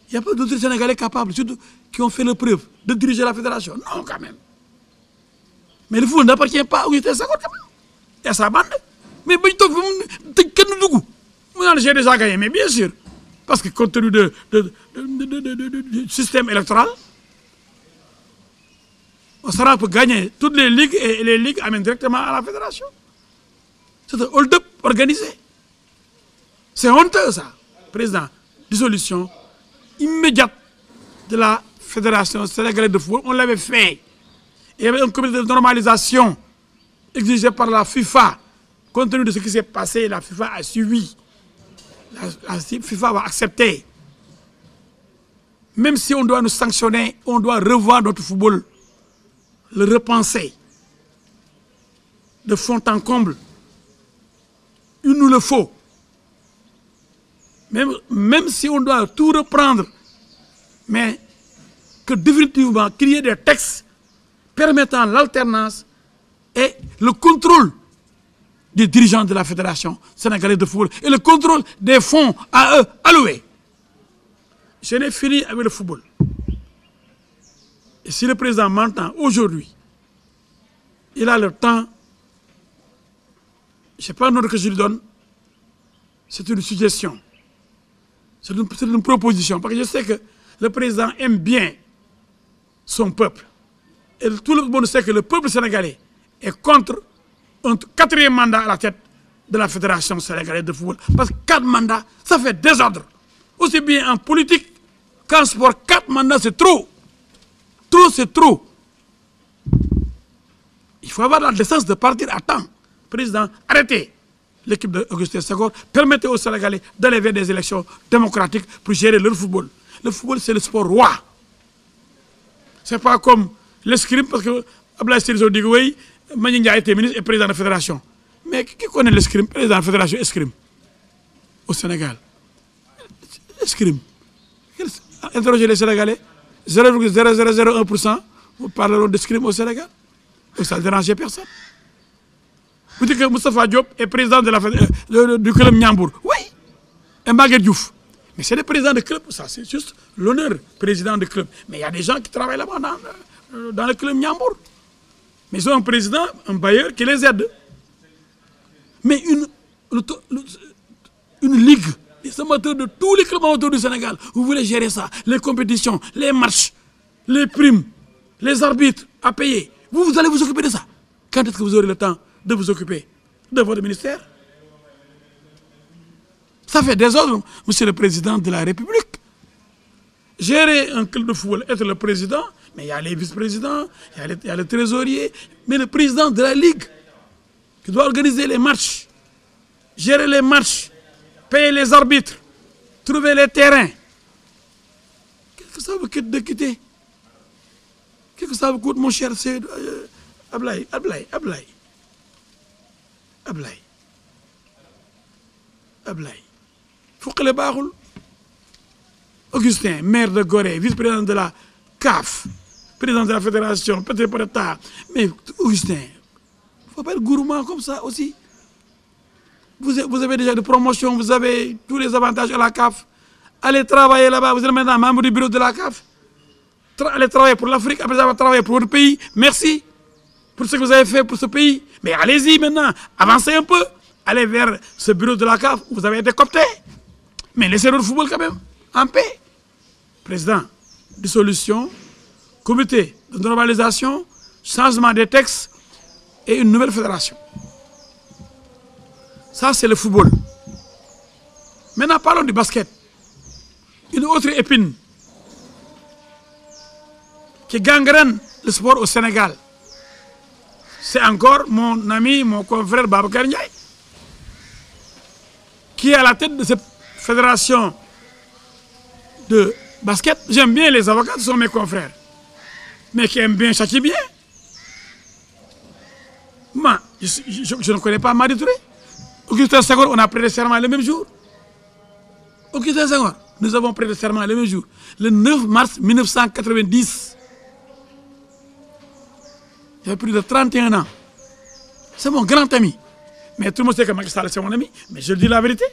Il n'y a pas d'autres Sénégalais capables, surtout qui ont fait le preuve de diriger la fédération. Non, quand même. Mais le football n'appartient pas à Augustin Senghor, quand même. Et à sa bande. Mais j'ai déjà gagné, mais bien sûr. Parce que compte tenu du système électoral, on sera pour gagner toutes les ligues et les ligues amènent directement à la fédération. C'est un hold-up organisé. C'est honteux, ça. Président, dissolution immédiate de la Fédération sénégalaise de football. On l'avait fait. Il y avait un comité de normalisation exigé par la FIFA. Compte tenu de ce qui s'est passé, la FIFA a suivi. La FIFA va accepter. Même si on doit nous sanctionner, on doit revoir notre football, le repenser de fond en comble. Il nous le faut. Même si on doit tout reprendre, mais que définitivement qu'il y ait des textes permettant l'alternance et le contrôle des dirigeants de la Fédération sénégalaise de football et le contrôle des fonds à eux alloués. Je n'ai fini avec le football. Et si le président m'entend aujourd'hui, il a le temps, je ne sais pas l'ordre que je lui donne, c'est une suggestion, c'est une proposition, parce que je sais que le président aime bien son peuple. Et tout le monde sait que le peuple sénégalais est contre un 4e mandat à la tête de la Fédération sénégalaise de football. Parce que 4 mandats, ça fait désordre. Aussi bien en politique qu'en sport, 4 mandats, c'est trop. Trop, c'est trop. Il faut avoir la décence de partir à temps. Président, arrêtez l'équipe d'Augustin Senghor. Permettez aux Sénégalais d'aller vers des élections démocratiques pour gérer leur football. Le football, c'est le sport roi. Ce n'est pas comme l'escrime, parce que Abdoulaye Seydou Sow dit que oui, Maniang a été ministre et président de la fédération. Mais qui connaît l'escrime, président de la fédération escrime au Sénégal? Escrime. Interrogez les Sénégalais. 0,0001%, vous parlerez d'escrime au Sénégal. Et ça ne dérange personne. Vous dites que Moustapha Diop est président de du club Niambour. Oui. Et Maguette Diouf. Mais c'est des présidents de club, ça c'est juste l'honneur, président de club. Mais il y a des gens qui travaillent là-bas dans le club Niambour. Mais ils ont un président, un bailleur qui les aide. Mais une ligue, les amateurs de tous les clubs amateurs du Sénégal, vous voulez gérer ça, les compétitions, les matchs, les primes, les arbitres à payer. Vous allez vous occuper de ça. Quand est-ce que vous aurez le temps de vous occuper de votre ministère? Ça fait désordre, monsieur le président de la République. Gérer un club de football, être le président, mais il y a les vice-présidents, il y a le trésorier, mais le président de la Ligue qui doit organiser les matchs, gérer les matchs, payer les arbitres, trouver les terrains. Qu'est-ce que ça vous coûte de quitter? Qu'est-ce que ça vous coûte, mon cher Ablaye? Faut que les barres. Augustin, maire de Gorée, vice-président de la CAF, président de la fédération, peut-être pour l'État. Mais Augustin, il ne faut pas être gourmand comme ça aussi. Vous avez déjà des promotions, vous avez tous les avantages à la CAF. Allez travailler là-bas, vous êtes maintenant membre du bureau de la CAF. Allez travailler pour l'Afrique, après avoir travaillé pour votre pays. Merci pour ce que vous avez fait pour ce pays. Mais allez-y maintenant, avancez un peu. Allez vers ce bureau de la CAF, vous avez été coopté. Mais laissez le football quand même, en paix. Président, dissolution, comité de normalisation, changement des textes et une nouvelle fédération. Ça, c'est le football. Maintenant, parlons du basket. Une autre épine qui gangrène le sport au Sénégal. C'est encore mon ami, mon confrère Babacar Ndiaye, qui est à la tête de cette fédération de basket. J'aime bien les avocats, ce sont mes confrères. Mais qui aiment bien, châtie bien. Moi, je ne connais pas Madi Touré. Augustin Senghor, on a prêté serment le même jour. Augustin Senghor, nous avons prêté serment le même jour. Le 9 mars 1990. Il y a plus de 31 ans. C'est mon grand ami. Mais tout le monde sait que Macky Sall, c'est mon ami. Mais je dis la vérité.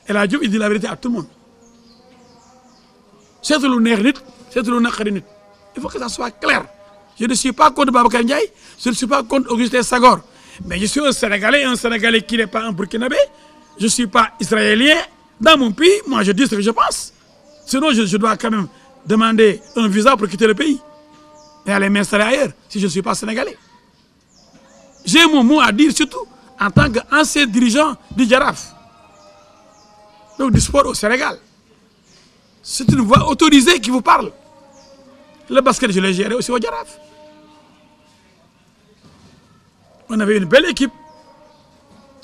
Et la Diop, il dit la vérité à tout le monde. C'est tout le nez, c'est tout le nez. Il faut que ça soit clair. Je ne suis pas contre Babacar Ndiaye, je ne suis pas contre Augustin Senghor. Mais je suis un Sénégalais qui n'est pas un Burkinabé. Je ne suis pas israélien. Dans mon pays, moi je dis ce que je pense. Sinon, je dois quand même demander un visa pour quitter le pays et aller m'installer ailleurs si je ne suis pas sénégalais. J'ai mon mot à dire surtout en tant qu'ancien dirigeant du Jaraaf, donc du sport au Sénégal. C'est une voix autorisée qui vous parle. Le basket, je l'ai géré aussi au Jaraaf. On avait une belle équipe,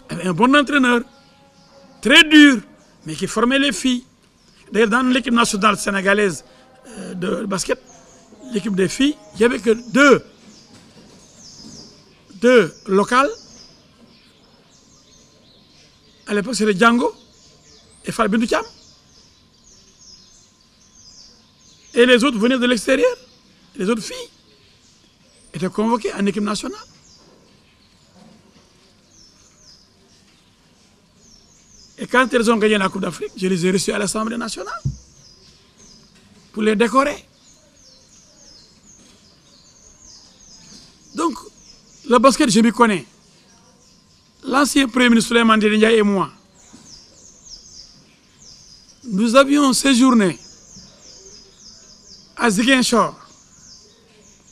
avec un bon entraîneur, très dur, mais qui formait les filles. D'ailleurs, dans l'équipe nationale sénégalaise de basket, l'équipe des filles, il n'y avait que deux locales. À l'époque, c'était Django et Farbindou Thiam. Et les autres venaient de l'extérieur. Les autres filles étaient convoquées en équipe nationale. Et quand elles ont gagné la Coupe d'Afrique, je les ai reçus à l'Assemblée nationale pour les décorer. Donc, le basket, je m'y connais. L'ancien Premier ministre Souleymane Ndiaye et moi, nous avions séjourné à Ziguinchor,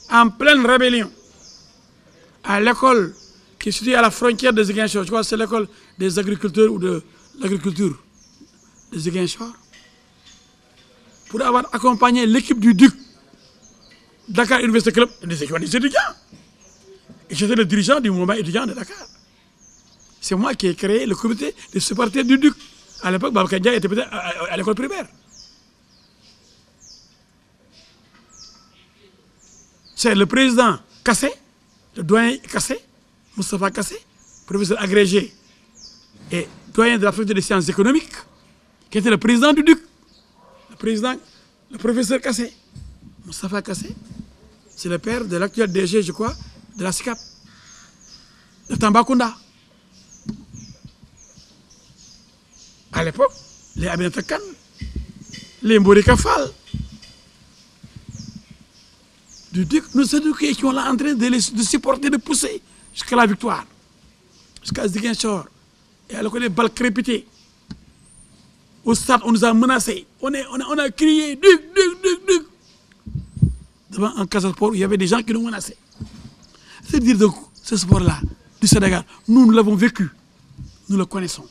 en pleine rébellion, à l'école qui est située à la frontière de Ziguinchor. Je crois que c'est l'école des agriculteurs ou de l'agriculture de Ziguinchor, pour avoir accompagné l'équipe du DUC, Dakar University Club, des étudiants. Et j'étais le dirigeant du mouvement étudiant de Dakar. C'est moi qui ai créé le comité des supporters du DUC. À l'époque, Babacar Ndiaye était peut-être à l'école primaire. C'est le président Kassé, le doyen Kassé, Moustapha Kassé, professeur agrégé et doyen de la faculté des sciences économiques, qui était le président du DUC. Le professeur Kassé, Moustapha Kassé, c'est le père de l'actuel DG, je crois, de la SICAP, de Tambacounda. À l'époque, les Aminata Kane les Mborika Fall du Duc, nos éduqués qui ont là en train de supporter, de pousser jusqu'à la victoire, jusqu'à Ziguinchor. Et alors qu'on est balles crépitées. Au stade, on nous a menacés. On a crié Duc, Duc, Duc, Duc. Devant un Casa Sport où il y avait des gens qui nous menaçaient. C'est dire donc, ce sport-là, du Sénégal, nous l'avons vécu. Nous le connaissons.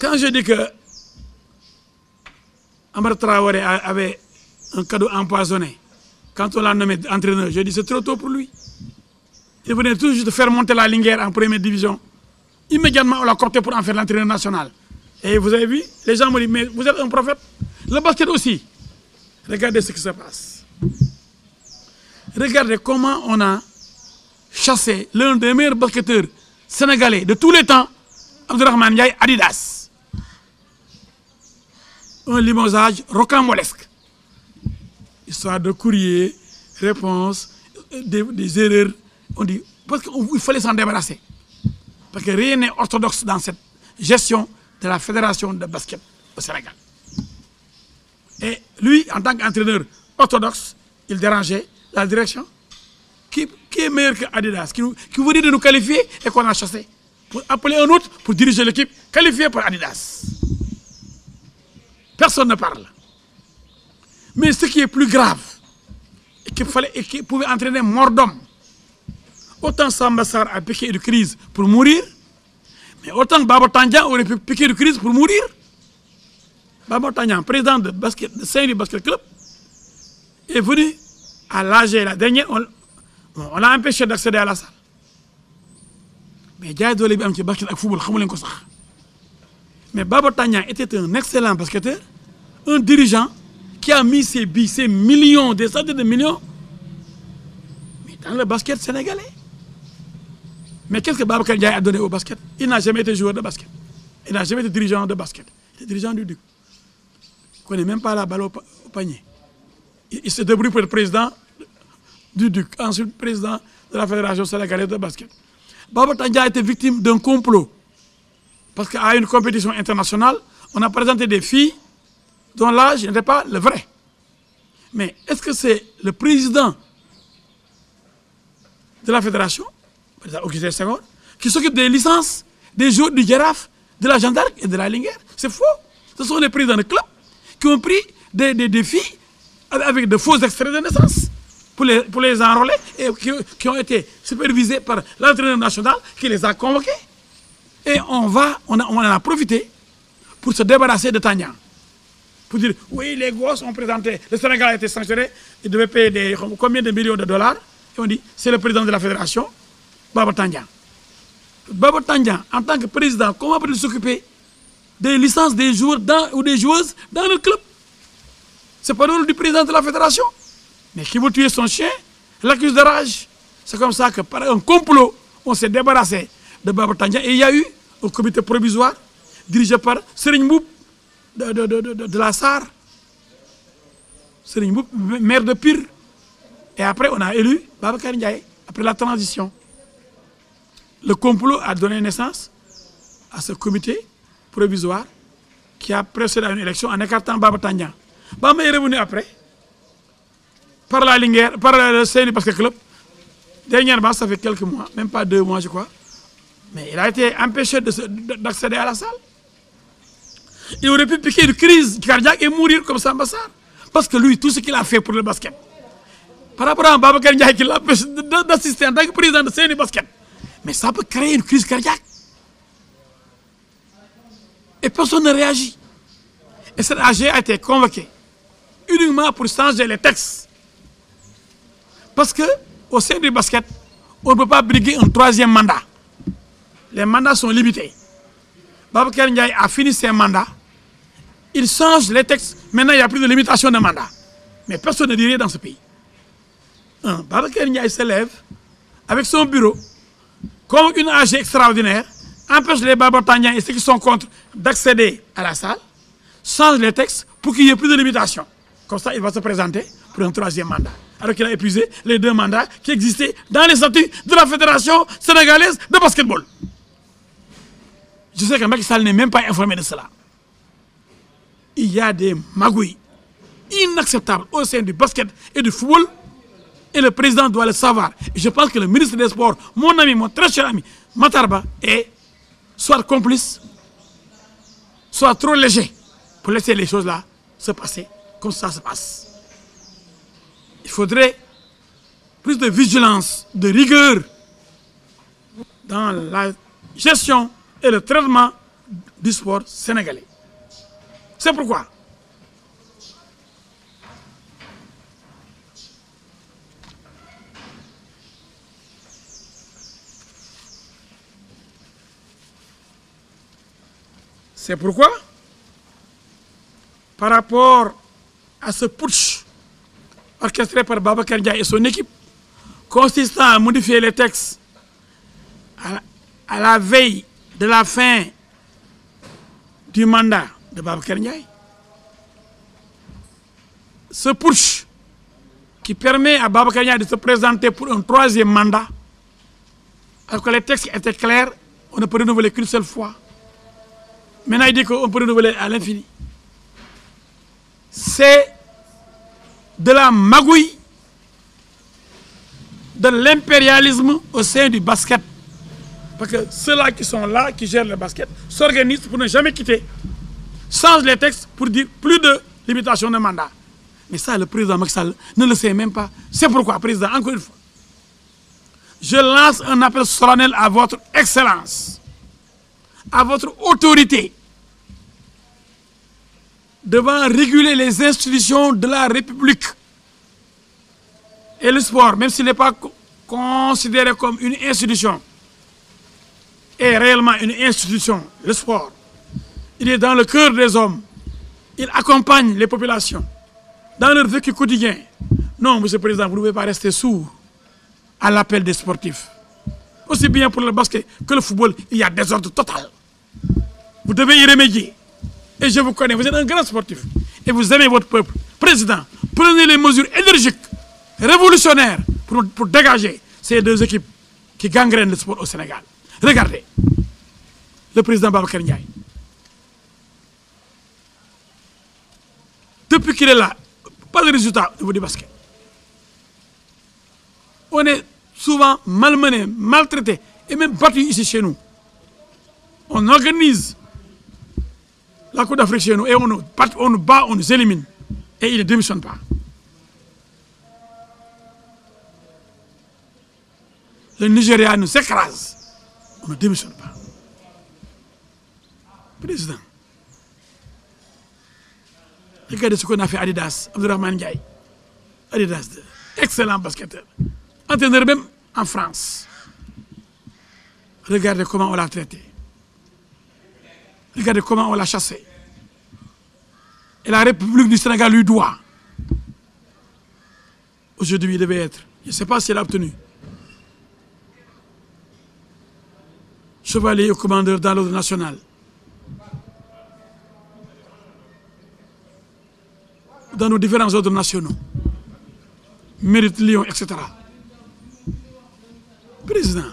Quand je dis que Amar Traoré avait un cadeau empoisonné, quand on l'a nommé entraîneur, je dis c'est trop tôt pour lui. Il venait tout juste de faire monter la Linguère en première division. Immédiatement, on l'a corté pour en faire l'entraîneur national. Et vous avez vu, les gens m'ont dit, mais vous êtes un prophète. Le basket aussi. Regardez ce qui se passe. Regardez comment on a chassé l'un des meilleurs basketteurs sénégalais de tous les temps, Abdourahmane Ndiaye, Adidas. Un limogeage rocambolesque. Histoire de courrier, réponse, des erreurs. On dit, parce qu'il fallait s'en débarrasser. Parce que rien n'est orthodoxe dans cette gestion de la fédération de basket au Sénégal. Et lui, en tant qu'entraîneur orthodoxe, il dérangeait la direction. Qui est meilleur que Adidas, qui voulait de nous qualifier et qu'on a chassé. Pour appeler un autre pour diriger l'équipe qualifiée par Adidas. Personne ne parle. Mais ce qui est plus grave, et qui pouvait entraîner mort d'homme, autant Samba Sarr a piqué de crise pour mourir, mais autant Baba Tandian aurait pu piquer de crise pour mourir. Baba Tandian, président de Saint-Louis Basket Club, est venu à l'âge la dernière, on l'a empêché d'accéder à la salle. Mais Diaye Dolé bi am ci basket ak football xamu leen ko sax. Mais Baba Tandian était un excellent basketteur, un dirigeant qui a mis ses billes, ses millions, des centaines de millions, mais dans le basket sénégalais. Mais qu'est-ce que Babacar Ndiaye a donné au basket? Il n'a jamais été joueur de basket. Il n'a jamais été dirigeant de basket. Il est dirigeant du Duc. Il ne connaît même pas la balle au panier. Il se débrouille pour être président du Duc, ensuite président de la Fédération sénégalaise de basket. Babacar Ndiaye a été victime d'un complot. Parce qu'à une compétition internationale, on a présenté des filles dont l'âge n'était pas le vrai. Mais est-ce que c'est le président de la fédération, Augustin Senghor, qui s'occupe des licences des joueurs du Giraffe, de la Jeanne d'Arc et de la Linguère? C'est faux. Ce sont les présidents de clubs qui ont pris des filles avec de faux extraits de naissance pour les enrôler et qui ont été supervisés par l'entraîneur national qui les a convoqués. Et on en a profité pour se débarrasser de Tandian. Pour dire, oui, les gosses ont présenté, le Sénégal a été sanctionné, il devait payer combien de millions de dollars. Et on dit, c'est le président de la fédération, Baba Tandian. Baba Tandian, en tant que président, comment peut-il s'occuper des licences des joueurs ou des joueuses dans le club? C'est pas le rôle du président de la fédération. Mais qui veut tuer son chien, l'accuse de rage. C'est comme ça que par un complot, on s'est débarrassé de Baba Tandian. Et il y a eu un comité provisoire dirigé par Serigne Mboup de la Sarre. Serigne Mboup, maire de Pire. Et après, on a élu Babacar Ndiaye, après la transition. Le complot a donné naissance à ce comité provisoire qui a précédé une élection en écartant Baba Tandian. Baba est revenu après, par la Linguère, par le Saint-Louis Basket Club. Dernièrement, ça fait quelques mois, même pas 2 mois, je crois. Mais il a été empêché d'accéder à la salle. Il aurait pu piquer une crise cardiaque et mourir comme Samba Sarr. Parce que lui, tout ce qu'il a fait pour le basket, par rapport à Babacar Ndiaye qui l'empêche d'assister en tant que président de Saint-Louis Basket, mais ça peut créer une crise cardiaque. Et personne ne réagit. Et cet AG a été convoqué uniquement pour changer les textes. Parce qu'au sein du basket, on ne peut pas briguer un 3e mandat. Les mandats sont limités. Babacar Ndiaye a fini ses mandats. Il change les textes. Maintenant, il n'y a plus de limitation de mandat. Mais personne ne dit rien dans ce pays. Babacar Ndiaye se lève avec son bureau, comme une AG extraordinaire, empêche les Baba Tandian et ceux qui sont contre d'accéder à la salle, change les textes pour qu'il n'y ait plus de limitation. Comme ça, il va se présenter pour un 3e mandat. Alors qu'il a épuisé les 2 mandats qui existaient dans les statuts de la Fédération sénégalaise de basketball. Je sais que Macky Sall n'est même pas informé de cela. Il y a des magouilles inacceptables au sein du basket et du football. Et le président doit le savoir. Et je pense que le ministre des Sports, mon ami, mon très cher ami, Matarba, est soit complice, soit trop léger pour laisser les choses là se passer comme ça se passe. Il faudrait plus de vigilance, de rigueur dans la gestion et le traitement du sport sénégalais. C'est pourquoi par rapport à ce putsch orchestré par Babacar Ndiaye et son équipe, consistant à modifier les textes à la veille de la fin du mandat de Babacar Ndiaye, ce putsch qui permet à Babacar Ndiaye de se présenter pour un troisième mandat, alors que les textes étaient clairs, on ne peut renouveler qu'une seule fois. Maintenant, il dit qu'on peut renouveler à l'infini. C'est de la magouille, de l'impérialisme au sein du basket. Parce que ceux-là qui sont là, qui gèrent le basket, s'organisent pour ne jamais quitter. Changent les textes pour dire plus de limitation de mandat. Mais ça, le président Macky Sall ne le sait même pas. C'est pourquoi, président, encore une fois, je lance un appel solennel à votre excellence, à votre autorité, devant réguler les institutions de la République. Et le sport, même s'il n'est pas considéré comme une institution, est réellement une institution, le sport. Il est dans le cœur des hommes. Il accompagne les populations dans leur vécu quotidien. Non, monsieur le président, vous ne pouvez pas rester sourd à l'appel des sportifs. Aussi bien pour le basket que le football, il y a désordre total. Vous devez y remédier. Et je vous connais, vous êtes un grand sportif. Et vous aimez votre peuple. Président, prenez les mesures énergiques, révolutionnaires, pour dégager ces deux équipes qui gangrènent le sport au Sénégal. Regardez, le président Babacar Ndiaye. Depuis qu'il est là, pas de résultat au niveau du basket. On est souvent malmené, maltraité et même battu ici chez nous. On organise la Coupe d'Afrique chez nous et on nous bat, on nous élimine. Et il ne démissionne pas. Le Nigeria nous écrase. On ne démissionne pas. Président, regardez ce qu'on a fait à Adidas, Abdourahmane Ndiaye. Adidas, excellent basketteur. Entraîneur même en France. Regardez comment on l'a traité. Regardez comment on l'a chassé. Et la République du Sénégal lui doit. Aujourd'hui, il devait être. Je ne sais pas s'il a obtenu. Chevalier et commandeur dans l'ordre national. Dans nos différents ordres nationaux. Mérite Lyon, etc. Président.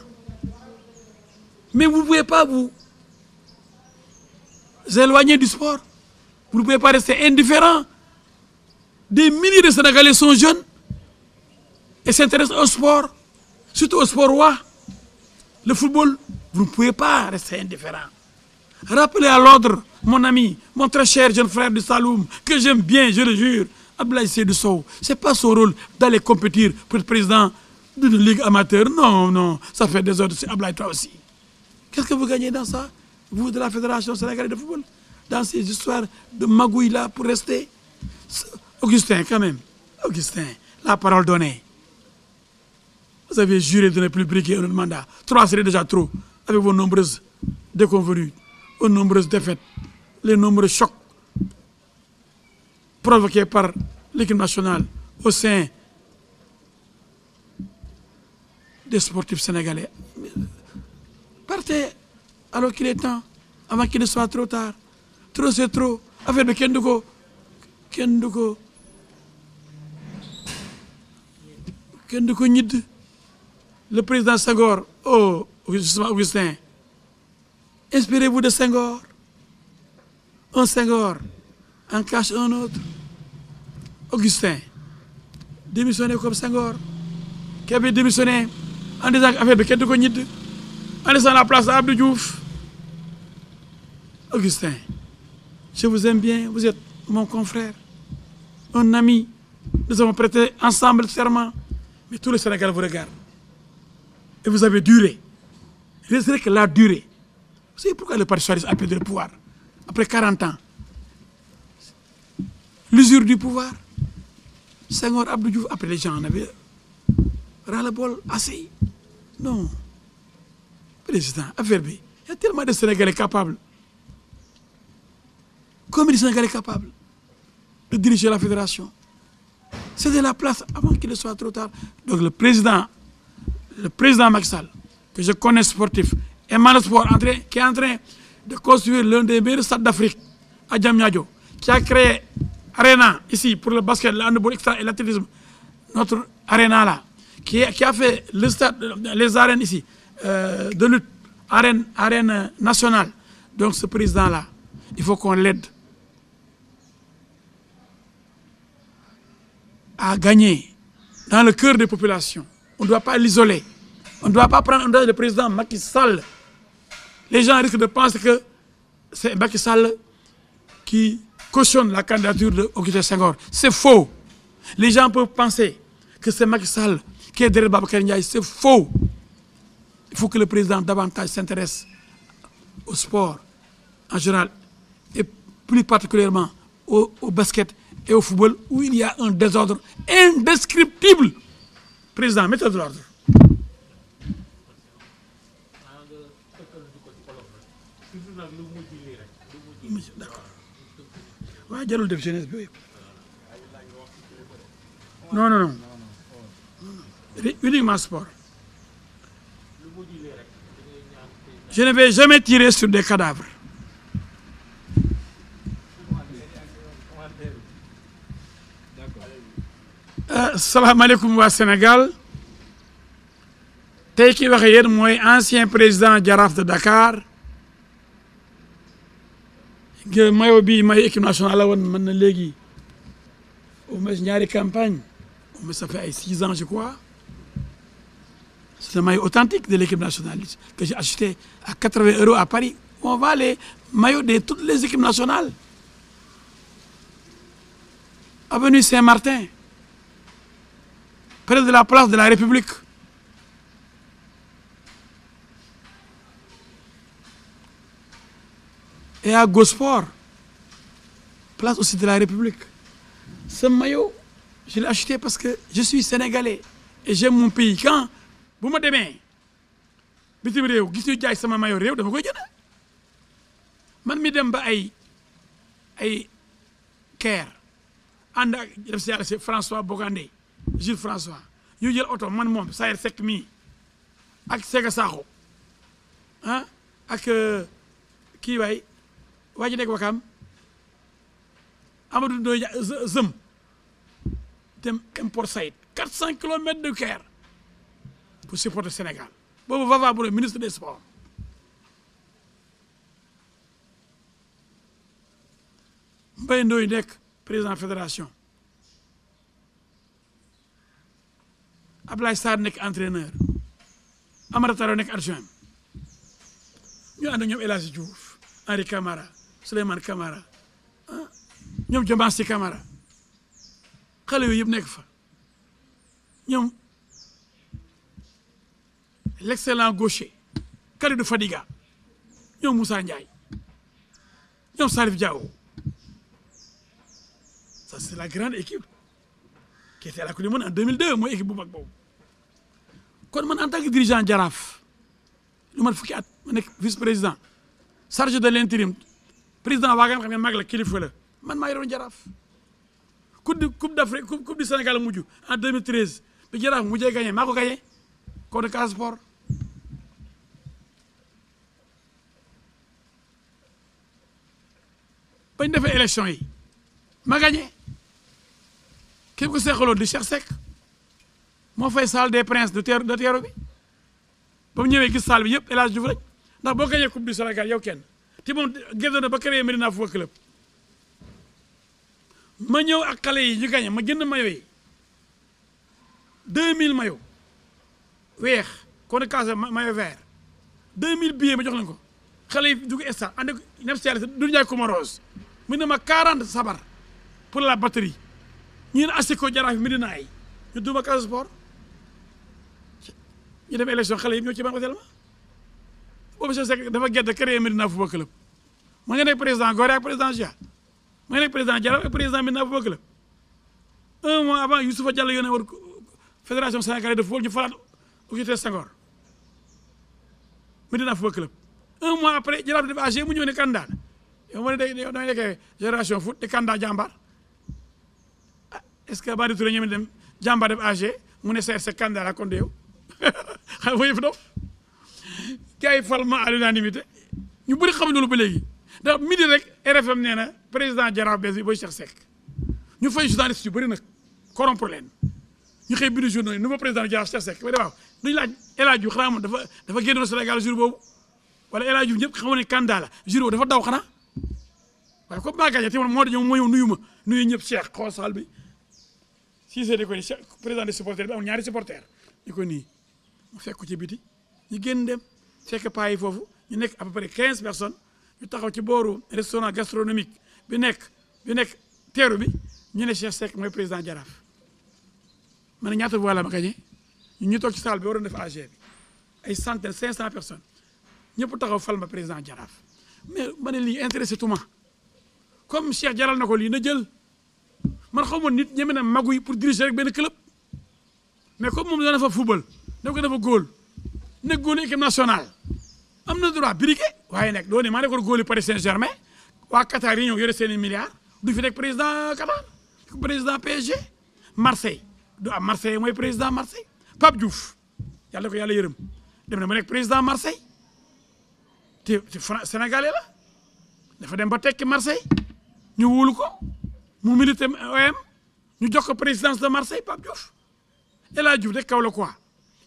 Mais vous ne pouvez pas vous éloigner du sport. Vous ne pouvez pas rester indifférent. Des milliers de Sénégalais sont jeunes et s'intéressent au sport, surtout au sport roi, le football. Vous ne pouvez pas rester indifférent. Rappelez à l'ordre, mon ami, mon très cher jeune frère du Saloum, que j'aime bien, je le jure, Abdoulaye Seydou Sow. Ce n'est pas son rôle d'aller compétir pour être président d'une ligue amateur. Non, non, ça fait des ordres. Abdoulaye, toi aussi. Qu'est-ce que vous gagnez dans ça, vous de la Fédération sénégalaise de football? Dans ces histoires de magouille là pour rester. Augustin, quand même. Augustin, la parole donnée. Vous avez juré de ne plus briguer un autre mandat. 3 serait déjà trop, avec vos nombreuses déconvenues, vos nombreuses défaites, les nombreux chocs provoqués par l'équipe nationale au sein des sportifs sénégalais. Partez alors qu'il est temps, avant qu'il ne soit trop tard. Trop c'est trop. Affaire de Kenduko. Nid. Le président Senghor, oh, Augustin, Inspirez-vous de Senghor. Un Senghor en cache un autre. Augustin, démissionné comme Senghor, qui avait démissionné en disant qu'affaire de Kédougou Nid, en laissant la place à Abdou Diouf. Augustin, je vous aime bien, vous êtes mon confrère, un ami. Nous avons prêté ensemble serment, mais tout le Sénégal vous regarde. Et vous avez duré. C'est vrai que la durée. Vous savez pourquoi le Parti socialiste a perdu le pouvoir après 40 ans? L'usure du pouvoir. Senghor, Abdou Diouf, après les gens en avaient ras-le-bol, assez. Non. Président, affaire B, il y a tellement de Sénégalais capables. Combien de Sénégalais capables de diriger la fédération? C'est de la place avant qu'il ne soit trop tard. Donc le président Macky Sall, que je connais sportif, et Sport, qui est en train de construire l'un des meilleurs stades d'Afrique, à Diamniadio, qui a créé Arena ici pour le basket, le handball extra et l'athlétisme, notre Arena là, qui a fait le stade, les arènes ici, de lutte, arène nationale. Donc ce président-là, il faut qu'on l'aide à gagner dans le cœur des populations. On ne doit pas l'isoler. On ne doit pas prendre le président Macky Sall. Les gens risquent de penser que c'est Macky Sall qui cautionne la candidature de Augustin Senghor. C'est faux. Les gens peuvent penser que c'est Macky Sall qui est derrière Babacar Ndiaye. C'est faux. Il faut que le président davantage s'intéresse au sport en général et plus particulièrement au basket et au football où il y a un désordre indescriptible. Président, mettez de l'ordre. D'accord. Ouais, jarul def jeunesse bi yëpp. Non. Uniquement sport. Je ne vais jamais tirer sur des cadavres. Salam alaikum wa Sénégal. Tey ki waxe yéen mooy ancien président Jaraaf de Dakar. Que maillot bi maillot équipe nationale la woon mën na léegi au moins ñaari campagne au moins ça fait 6 ans je crois. C'est un maillot authentique de l'équipe nationale que j'ai acheté à 80 € à Paris. On vend les maillots de toutes les équipes nationales. Avenue Saint-Martin, près de la place de la République. Et à Gosport, place aussi de la République. Ce maillot, je l'ai acheté parce que je suis sénégalais et j'aime mon pays. Quand vous me demandez, bitim réew gis ñu jaay sama maillot réew dama koy jënd man mi dem ba ay Caire ànd ak def si yàlla c'est François Bogandé Jules François ñu jël oto man moom Sayer Seck mii ak Sega Sakho ah ak kii waay waa ji nekk Wakam Amadou Ndoye Zëm dem import Saïd 400 kilomètres de Caire pour supporter Sénégal boobu Vava Bouré ministre des sports Mbaye Ndoye nekk président fédération Ablaye Sarr nekk entraîneur Amara Taro nekk adjoint ñu ànd ak ñoom El Hadji Diouf Henri Camara Souleymane Camara ñoom Diomansy Camara xale yooyu yëpp nekk fa ñoom l'excellent gaucher Kalidou Fadiga ñoom Moussa Ndiaye ñoom Salif Diao. Ça c'est la grande équipe qui était à la Coupe du Monde en 2002 mooy équipe bu mag boobu kon man en tant que dirigeant Jaraaf lu mat fukki at ma nekk vice-président chargé de l'intérim président waa nga xam ne mag la kilifa la man maa yoroon Jaraaf coupe d'Afrique coupe du Sénégal mujj en 2013 bi Jaraaf mujjee gagné maa ko gagné contre Casa Sport bañ defee élection yi ma gagné képp ku seqaloon di Cheikh Seck moo fay salle des princes de teero bi ba mu ñëwee gis salle bi yëpp El Hadji Diouf rek ndax boo gañee coupe du Sénégal yow kenn te moom génn na ba créé Médina Football Club ma ñëw ak xale yi ñu gañe ma jënd mayo yi 2000 mayo weex kon kaasa mayo vert 2000 billets ma jox leen ko xale yi dugg stade ànd ak nem seere du Ndiaye Comoros mu ne ma 40 sabar pour la batterie ñu ne asiko Jaraaf yi Médina yi ñu duma Casa Sport ñu dem élection xale yi ñoo ci ban hôtel ma boobu Cheikh Seck dafa gedd créé Médina Football Club ma nga nekk président Gorée ak président Gia ma nga nekk président Jaraaf ak président Médina Football Club 1 mois avant Youssoufa Diallo yónnee war fédération sénégalaise de football ñu falaat Augustin Senghor Médina Football Club 1 mois après Jaraaf def AG mu ñëw ne candidat yow ma ne damay nekkee génération foot de candidat jàmbaar est-ce que Badi Touré ñoom dem jàmbaar def AG mu ne CRC candidat la kon de yow xam nga yëf dof gars yi fal ma à l'unanimité ñu bëri xam loolu ba léegi ndax midi rek RFM nee na président Jaraaf bees bi booy Cheikh Seck ñu fay journaliste yu bëri nag corrompre leen ñu xëy bindu journaux yi nouveau président Jaraaf Cheikh Seck ba de waaw duñu laaj El Hadj Diouf xanaa moom dafa génnoon Sénégal jour boobu wala El Hadj Diouf ñëpp xamoon ne candidat la jour boobu dafa daw xanaa waaye comme maa gagné te moo ñëw nuyu ma nuyu ñëpp Cheikh xool saal bi Cissé di ko ni président des supporters bi amul ñaari supporters di ko nii mu fekk ko ci biti ñu génn dem fekk paa yi foofu ñu nekk à peu près 15 personnes ñu taxaw ci booru restaurant gastronomique bi nekk teeru bi ñu ne Cheikh Seck mooy président Jaraaf ma ne ñaata voix la ma gagné ñu toog ci salle bi waroon def AG bi ay centaines 500 personnes ñëpp taxaw fal ma président Jaraaf mais ma ne lii intéressé tuma comme Cheikh jaral na ko lii na jël man xaw ma nit ñeme na magu yi pour diriger rek benn club mais comme moom dana fa football da ko dafa góol nekk góolu équipe nationale am na droit briqué waaye nag doo ne maa nekkoon góolu Paris Saint-Germain waa Qatar yi ñëw yore seen i milliards du fi nekk président Qatar président PSG Marseille du am Marseille mooy président Marseille Pape Diouf yàlla ko yàlla yërëm dem na ma nekk président Marseille te Sénégalais la dafa dem ba tekki Marseille ñu wóolu ko mu milité OM ñu jox ko présidence de Marseille Pape Diouf El Hadj Diouf de kaw la quoi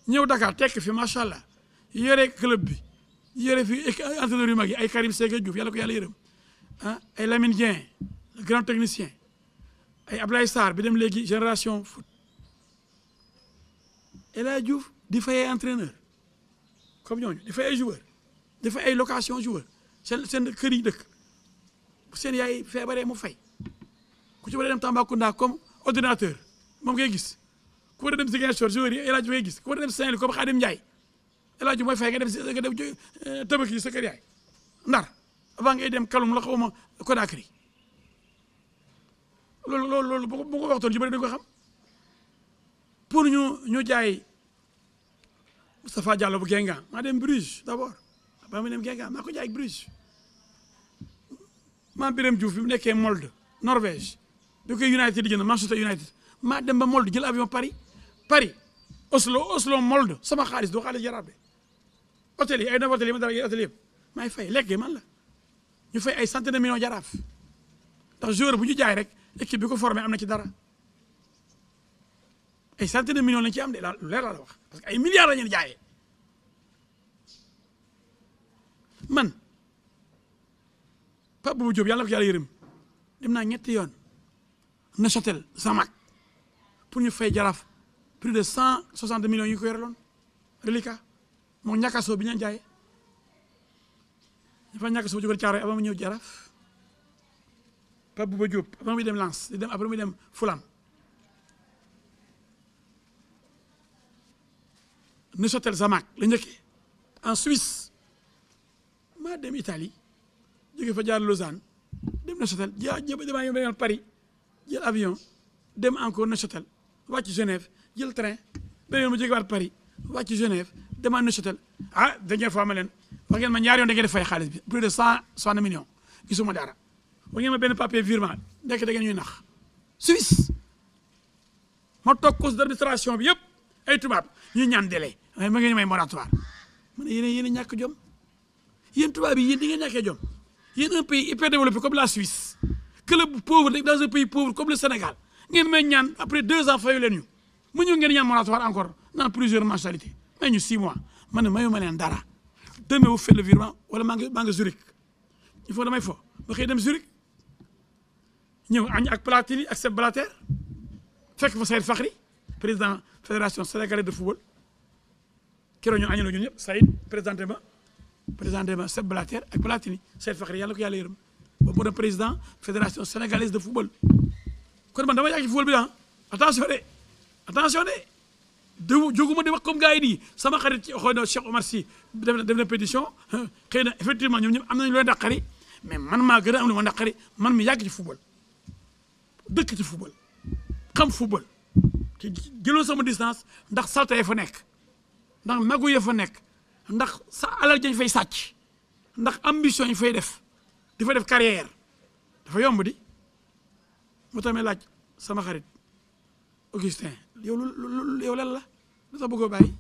ñëw Dakar tekki fi macha allah yore club bi yore fi entraîneur yu mag yi ay Karim Séga Diouf yàlla ko yàlla yërëm ah ay Lamine Dieng le grand technicien ay Ablaye Sarr bi dem léegi génération foot El Hadj Diouf di fay ay entraîneur comme ñooñu di fay ay joueur di fay ay location joueur seen kër yi dëkk bu seen yaay feebaree mu fay ku ci war a dem Tambacounda comme ordinateur moom ngay gis ku war a dem Ziguinchor joueur yi El Hadj ngay gis ku war a dem Saint-Louis comme Khadim Ndiaye El Hadj mooy fay nga dem Tabaski sa kër yaay Ndar avant ngay dem Kaloum la xaw ma Conakry loolu bu ko waxtoon ci bëri dañ ko xam pour ñu jaay Moustapha Diallo bu Guingamp maa dem Bruges d'abord ba mu dem Guingamp maa ko jaay ak Bruges maa Birame Diouf bi mu nekkee Molde Norvège bi koy United di jënd Manchester United maa dem ba Molde jël avion Paris Oslo Molde sama xaalis doo xaalis Jaraaf de hôtel yi ay neuf hôtel yi ma dara hôtel yëpp maay fay lekk man la ñu fay ay centaine de millions Jaraaf ndax joueur bu ñu jaay rek équipe bi ko formé am na ci dara ay centaine de millions lañ ci am de lu leer la wax parce que ay milliards la ñu jaayee man Pape Bouba Diop yàlla na ko yàlla yërëm dem naa ñetti yoon Neuchâtel Zamak pour ñu fay Jaraaf plus de 160 millions yi ñu ko yoreloon reliquat moom ñàkkasoo bi ñu jaayee dafa ñàkkasoo jógoon Caaroy avant mu ñëw Jaraaf Pape Bouba Diop avant muy dem Lens di dem après muy dem Fulham Neuchâtel Zamak la njëkkee en Suisse maa dem Italie jóge fa jaar Lausanne dem Neuchâtel damaa yóbbu Paris jël avion dem encore Neuchâtel wàcc Genève jël train beneen ma jógewaat Paris wàcc Genève demaat Neuchâtel ah dernière fois ma leen wax ngeen ma ñaari yoon da ngeen di fay xaalis bi plus de 160 millions gisuma dara wax ngeen ma benn papier virement nekk da ngeen ñuy nax Suisse ma toog conseil d'administration bi yëpp ay tubaab ñuy ñaan délai ma ngeen may moratoire ma ne yéen a ñàkk jom yéen tubaab yi yéen di ngeen ñàkkee jom yéen un pays hyper développé comme la Suisse club pauvre dans un pays pauvre comme le Sénégal ngeen may ñaan après 2 ans fayu leen ñu mu ñëw ngeen ñaan moratoire encore dans plusieurs mensualités may ñu 6 mois ma ne mayu ma leen dara demain vous faites le virement wala maa ngi Zurich il faut damay fo ba xëy dem Zurich ñëw añ ak Platini ak Sepp Blatter fekk fa Saïd Fakhri président fédération sénégalaise de football keroog ñu añandoo ñun ñëpp Saïd présenté ma Sepp Blatter ak Platini Saïd Fakhri yàlla ko yàlla yërëm boobu moo doon président fédération sénégalaise de football kon man dama yàgg ci football bi attention de jóguma di wax comme gars yi nii sama xarit ci xëy na Cheikh Omar Sy def na pétition xëy na effectivement ñoom ñëpp am nañu looy naqari mais man maa gën a am lu ma naqari man mi yàgg ci football dëkk ci football xam football te jëloon sama distance ndax salte ya fa nekk ndax magu ya fa nekk ndax sa alal jañ fay sàcc ndax ambition yi fay def di fa def carrière dafa yomb di moo tax may laaj sama xarit Augustin yow lan la lu tax bëggoo bàyyi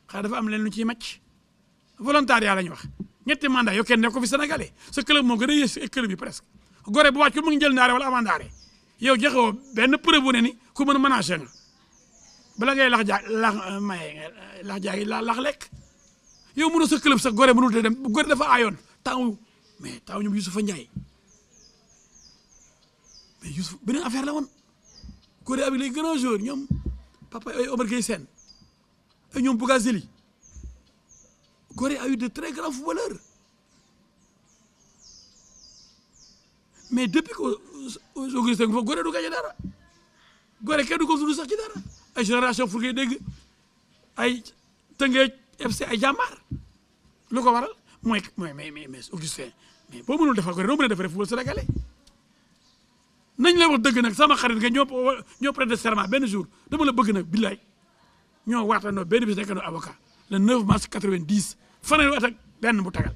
xanaa dafa am leen lu ciy màcc volontariat la ñu wax ñetti mandat yow kenn nekk ko fi sénégalais sa club moo gën a yées club yi presque gore bu wàccul mu ngi jël ndaare wala amandaare yow joxewoo benn preuve bu ne ni ku mën a manager nga bala ngay lax jaay lax lekk yow mënoo sa club sax gore mënul te dem gore dafa aayoon taw ñoom Youssoufa Ndiaye mais Youssouf beneen affaire la woon Gorée avec les grands joueurs ñoom papa ay Omar Gueye Sène ay ñoom Bougazeli Gorée a eu de très grands footballeurs mais depuis que Augustin nga fa Gorée du gagné dara Gorée kenn du ko tudd sax ci dara ay génération fu ngay dégg ay Tëngéej FC ay jàmbaar lu ko waral mais Augustin mais boo mënul defar Gorée noo mën a defaree football sénégalais nañ la wax dëgg nag sama xarit nga ñoo prêter serment benn jour dama la bëgg nag billaay ñoo waatandoo benn bis nekkandoo avocat le 9 mars 90 fanweeri at ak benn bu tagal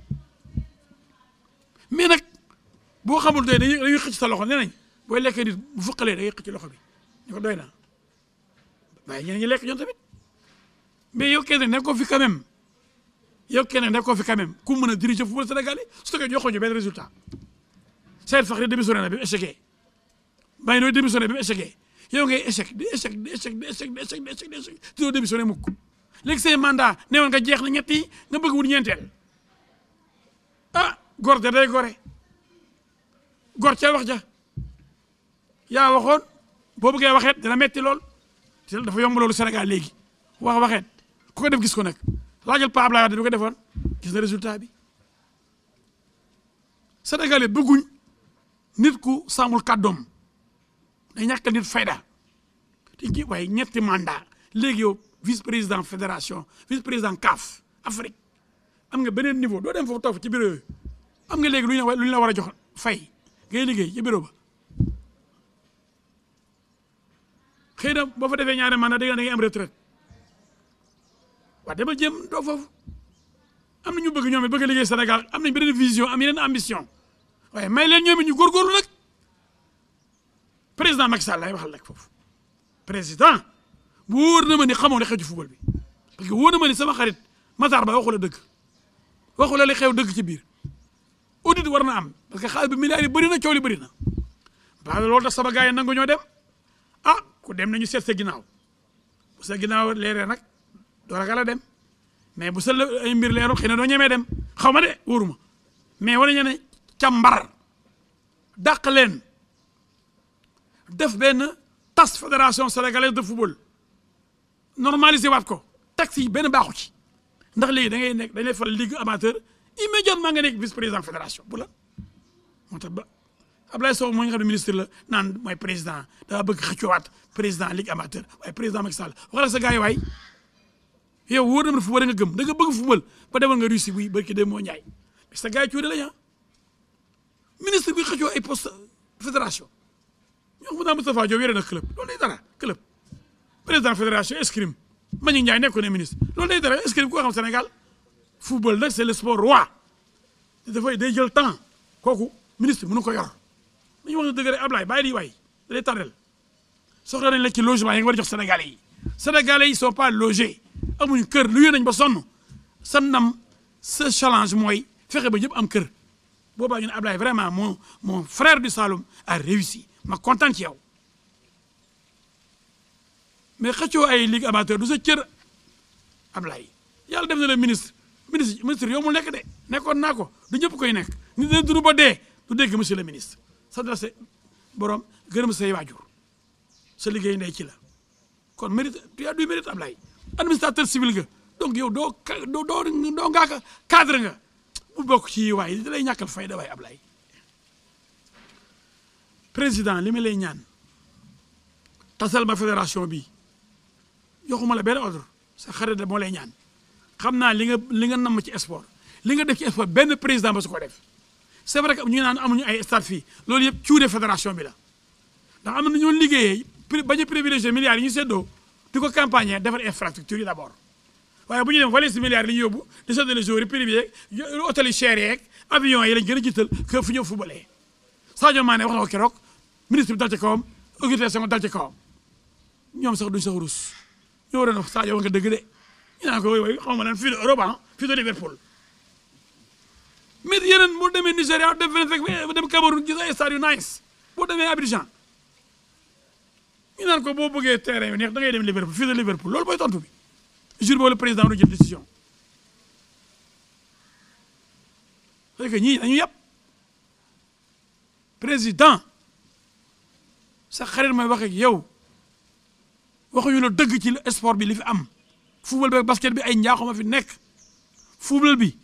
mais nag boo xamul tey dañuy xëcc sa loxo nee nañ booy lekkee nit bu fëqalee da ngay xëcc loxo bi ñu ko doy na waaye ñeneen ñi lekk ñoom tamit mais yow kenn nekkoo fi quand même ku mën a diriger football sénégalais su fekkee joxoon ñu benn résultat Saïd Fakhri démissionné na bi mu échecgee bàyyi nooy démissionné bi mu échecgee yow ngay échec di doo démissionné mukk léegi say mandat ne woon nga jeex na ñett yi nga bëgg wut ñeenteel gor de day gore gor ca wax ja yaa waxoon boo bëggee waxeet dina metti lool te dafa yomb loolu Sénégal léegi waxeet ku ko def gis ko nag laajal Pa Abdoulaye Wade bi ko defoon gis na résultat bi Sénégalais bëgguñ nit ku sàmmul kàddoom day ñàkk nit fayda te ji waaye ñetti mandat léegi yow vice président fédération vice président CAF Afrique am nga beneen niveau doo dem foofu toog ci bureau yooyu am nga léegi lu ñu la war a jox fay ngay liggéey ci bureau ba xëy na boo fa defee ñaari mandat da ngay am retraite waaw dama jëm doo foofu am na ñu bëgg ñoom it bëgg a liggéey Sénégal am nañ beneen vision am yeneen ambition waaye may leen ñoom it ñu góorgóorlu nag président Macky Sall lay waxal nag foofu président bu wóor na ma ni xamoo li xew ci football bi parce que wóor na ma ni sama xarit Matar Ba waxu la dëgg waxu la li xew dëgg ci biir audit war na am parce que xaalis bi milliards yi bëri na coow li bëri na ba loolu tax sama gars yi nangu ñoo dem ku dem nañu seet sa ginnaaw bu sa ginnaaw leeree nag doo ragal a dem mais bu sa ay mbir leerul xëy na doo ñemee dem xaw ma de wóoruma mais wala ñu ne càmbar dàq leen def benn tas fédération sénégalaise de football normalisé waat ko taxi yi benn baaxu ci ndax léegi da ngay nekk dañ lay fal ligue amateur immédiatement nga nekk vice président fédération bu la moo tax ba Ablaye Sow moo nga xam ne ministre la naan mooy président dafa bëgg xëccoowaat président ligue amateur waaye président Macky Sall waxal sa gars yi waay yow wóor na ma football nga gëm da nga bëgg football ba demal nga Russie buy barki dem moo ñaay mais sa gars yi cuude la ministre bi xëccoo ay poste fédération ñoo xam naa Moustapha Diop yore na club loolu day dara club président fédération escrime Mbagnick Ndiaye nekkoon ne ministre loolu day dara escrime koo xam Sénégal football nag c'est le sport roi dafay day jël temps kooku ministre mënu ko yor dañu wax ne dëgg rek Ablaye bàyyi di waay da lay tardel soxla nañ la ci logement yi nga war a jox sénégalais yi sont pas logés amuñu kër lu nañ ba sonn sa ndam sa challenge mooy fexe ba ñëpp am kër boobaa ñu ne Ablaye vraiment mon frère du Saloum a réussi ma kontaan ci yow mais xëccoo ay ligue amateur du sa cër Ablaye yàlla def na le ministre ministre yow mu nekk de nekkoon naa ko du ñëpp koy nekk nit dina dund ba dee du dégg monsieur le ministre sant la sa borom gërëm say waajur sa liggéey ndey ci la kon mérite tu as du mérite Ablaye administrateur civil nga donc yow doo ngaa cadre nga bu bokk ci waay da lay ñàkkal fayda waay Ablaye président li ma lay ñaan tasal ma fédération bi joxuma la benn ordre sa xarit la moo lay ñaan xam naa li nga namm ci sport li nga def ci sport benn président ba su ko def c'est vrai que ñu naan amuñu ay stade fii loolu yëpp cuune fédération bi la ndax am na ñoo liggéeyee bañ a privilégié milliards yi ñu séddoo di ko campagne defar infrastructure yi d'abord waaye bu ñu dem valise milliards yi ñu yóbbu di séddale joueurs yi privé yeeg hôtel yi cher yeeg avion yi lañ gën a jiital que fu ñëw footballé Sadio Mané wax na ko keroog ministre bi dal ci kawam Augustin Senghor dal ci kawam ñoom sax duñ sax rus ñoo waroon a Sadio wax nga dëgg de ñu naan ko way xaw ma lan fii de Europe fii de Liverpool mais yeneen boo demee Nigéria dem Cameroun gis ay stade yu nice boo demee Abidjan ñu naan ko boo bëggee terrain yu neex da ngay dem Liverpool fii de Liverpool loolu mooy tontu bi jour boobu le président du jël décision c'est que ñii dañu yàpp président sa xarit mooy wax ak yow waxuñu la dëgg ci sport bi li fi am football bi ak basket bi ay njaaxuma fi nekk football bi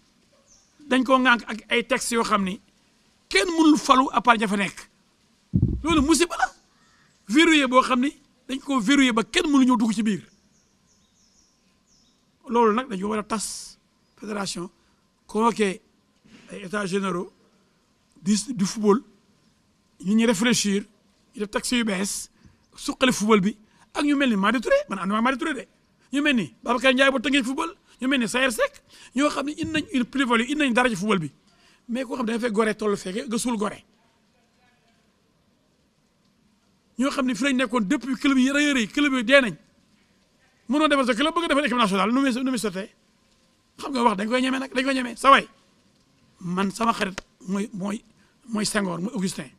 dañ koo ŋànk ak ay textes yoo xam ni kenn mënul falu à part ña fa nekk loolu musiba la verrouillé boo xam ni dañ koo verrouillé ba kenn mënu ñëw dugg ci biir loolu nag dañu war a tas fédération convoqué ay états généraux du football ñu ñuy réfléchir ñu def textes yu bees suqali football bi ak ñu mel ni Madi Touré man ànduma Madi Touré de ñu mel ni Babacar Ndiaye ba tënkee football ñu mel ni Sayer Seck ñoo xam ne indi nañ une plus-value indi nañ dara ci football bi mais koo xam ne dafa fekk gore toll fekke nga suul gore ñoo xam ne fi lañ nekkoon depuis club yi rëy a rëy club yi dee nañ mënoo defal sa club bëgg a defal équipe nationale nu muy sotee xam nga wax dañ koy ñemee nag dañ koy ñemee sa way man sama xarit mooy Senghor mooy Augustin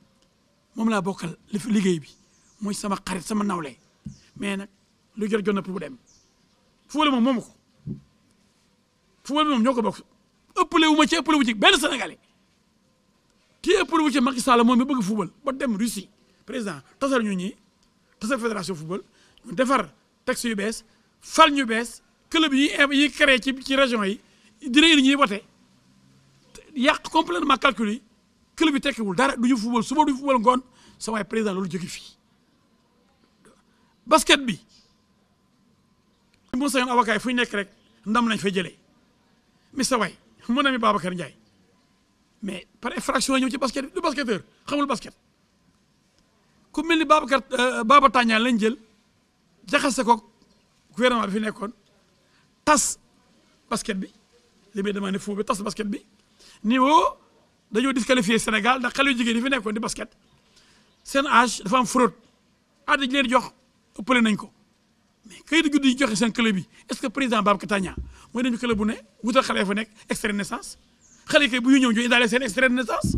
moom laa bokkal li fi liggéey bi mooy sama xarit sama nawle mais nag lu jot na pour bu dem football moom moomu ko football bi moom ñoo ko bokk ëppale wu ci benn sénégalais kii ëppale wu ci Macky Sall moom mi bëgg football ba dem Russie président tasal ñu ñii tasal fédération football ñu defar texte yu bees fal ñu bees club yi créé ci région yi dina indi ñuy wote yàq complètement calcul yi club yi tekkiwul dara du ñu football suba du football ngoon sa waay président loolu jóge fii basket bi mu sañoon avocat yi fu ñu nekk rek ndam lañ fay jëlee mi sa waay mon ami Babacar Ndiaye mais par infraction ñëw ci basket bi du basketteur xamul basket ku mel ni Baba Tandian lañ jël jaxase ko gouvernement bi fi nekkoon tas basket bi li muy demandé foofu bi tas basket bi niveau dañoo disqualifié Sénégal ndax xale yu jigéen yi fi nekkoon di basket seen âge dafa am fraude ji leen jox ëppale nañ ko mais kayit guddi yi joxe seen club bi est-ce que président Babacar Tandian mooy dañu club bu ne wutal xale fa nekk extrait de naissance xale yi kay bu ñu ñëw ñu indaale seen extrait de naissance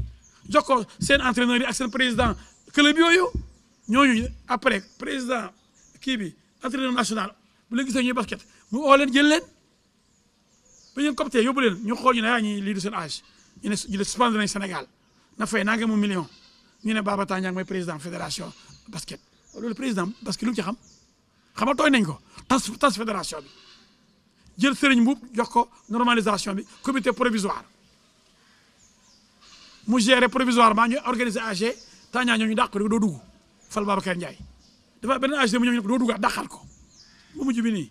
jox ko seen entraîneur yi ak seen président club yooyu ñooñu après président kii bi entraîneur national bu leen gisee ñuy basket mu oo leen jël leen ba ñu copte yóbbu leen ñu xool ñu ne ñi lii du seen âge ñu ne suspendre nañ Sénégal na fay naa mu million ñu ne Baba Tandian mooy président fédération basket loolu président basket lu mu ci xam nga tooy nañ ko tas fédération bi jël Serigne Mboup jox ko normalisation bi comité provisoire mu géré provisoirement ñu organiser AG Tandian ñoo ñu dàq ko doo dugg fal Babacar Ndiaye dafa benn AG mu ñëw ñu ko doo dugg dàqal ko bu mujj bi nii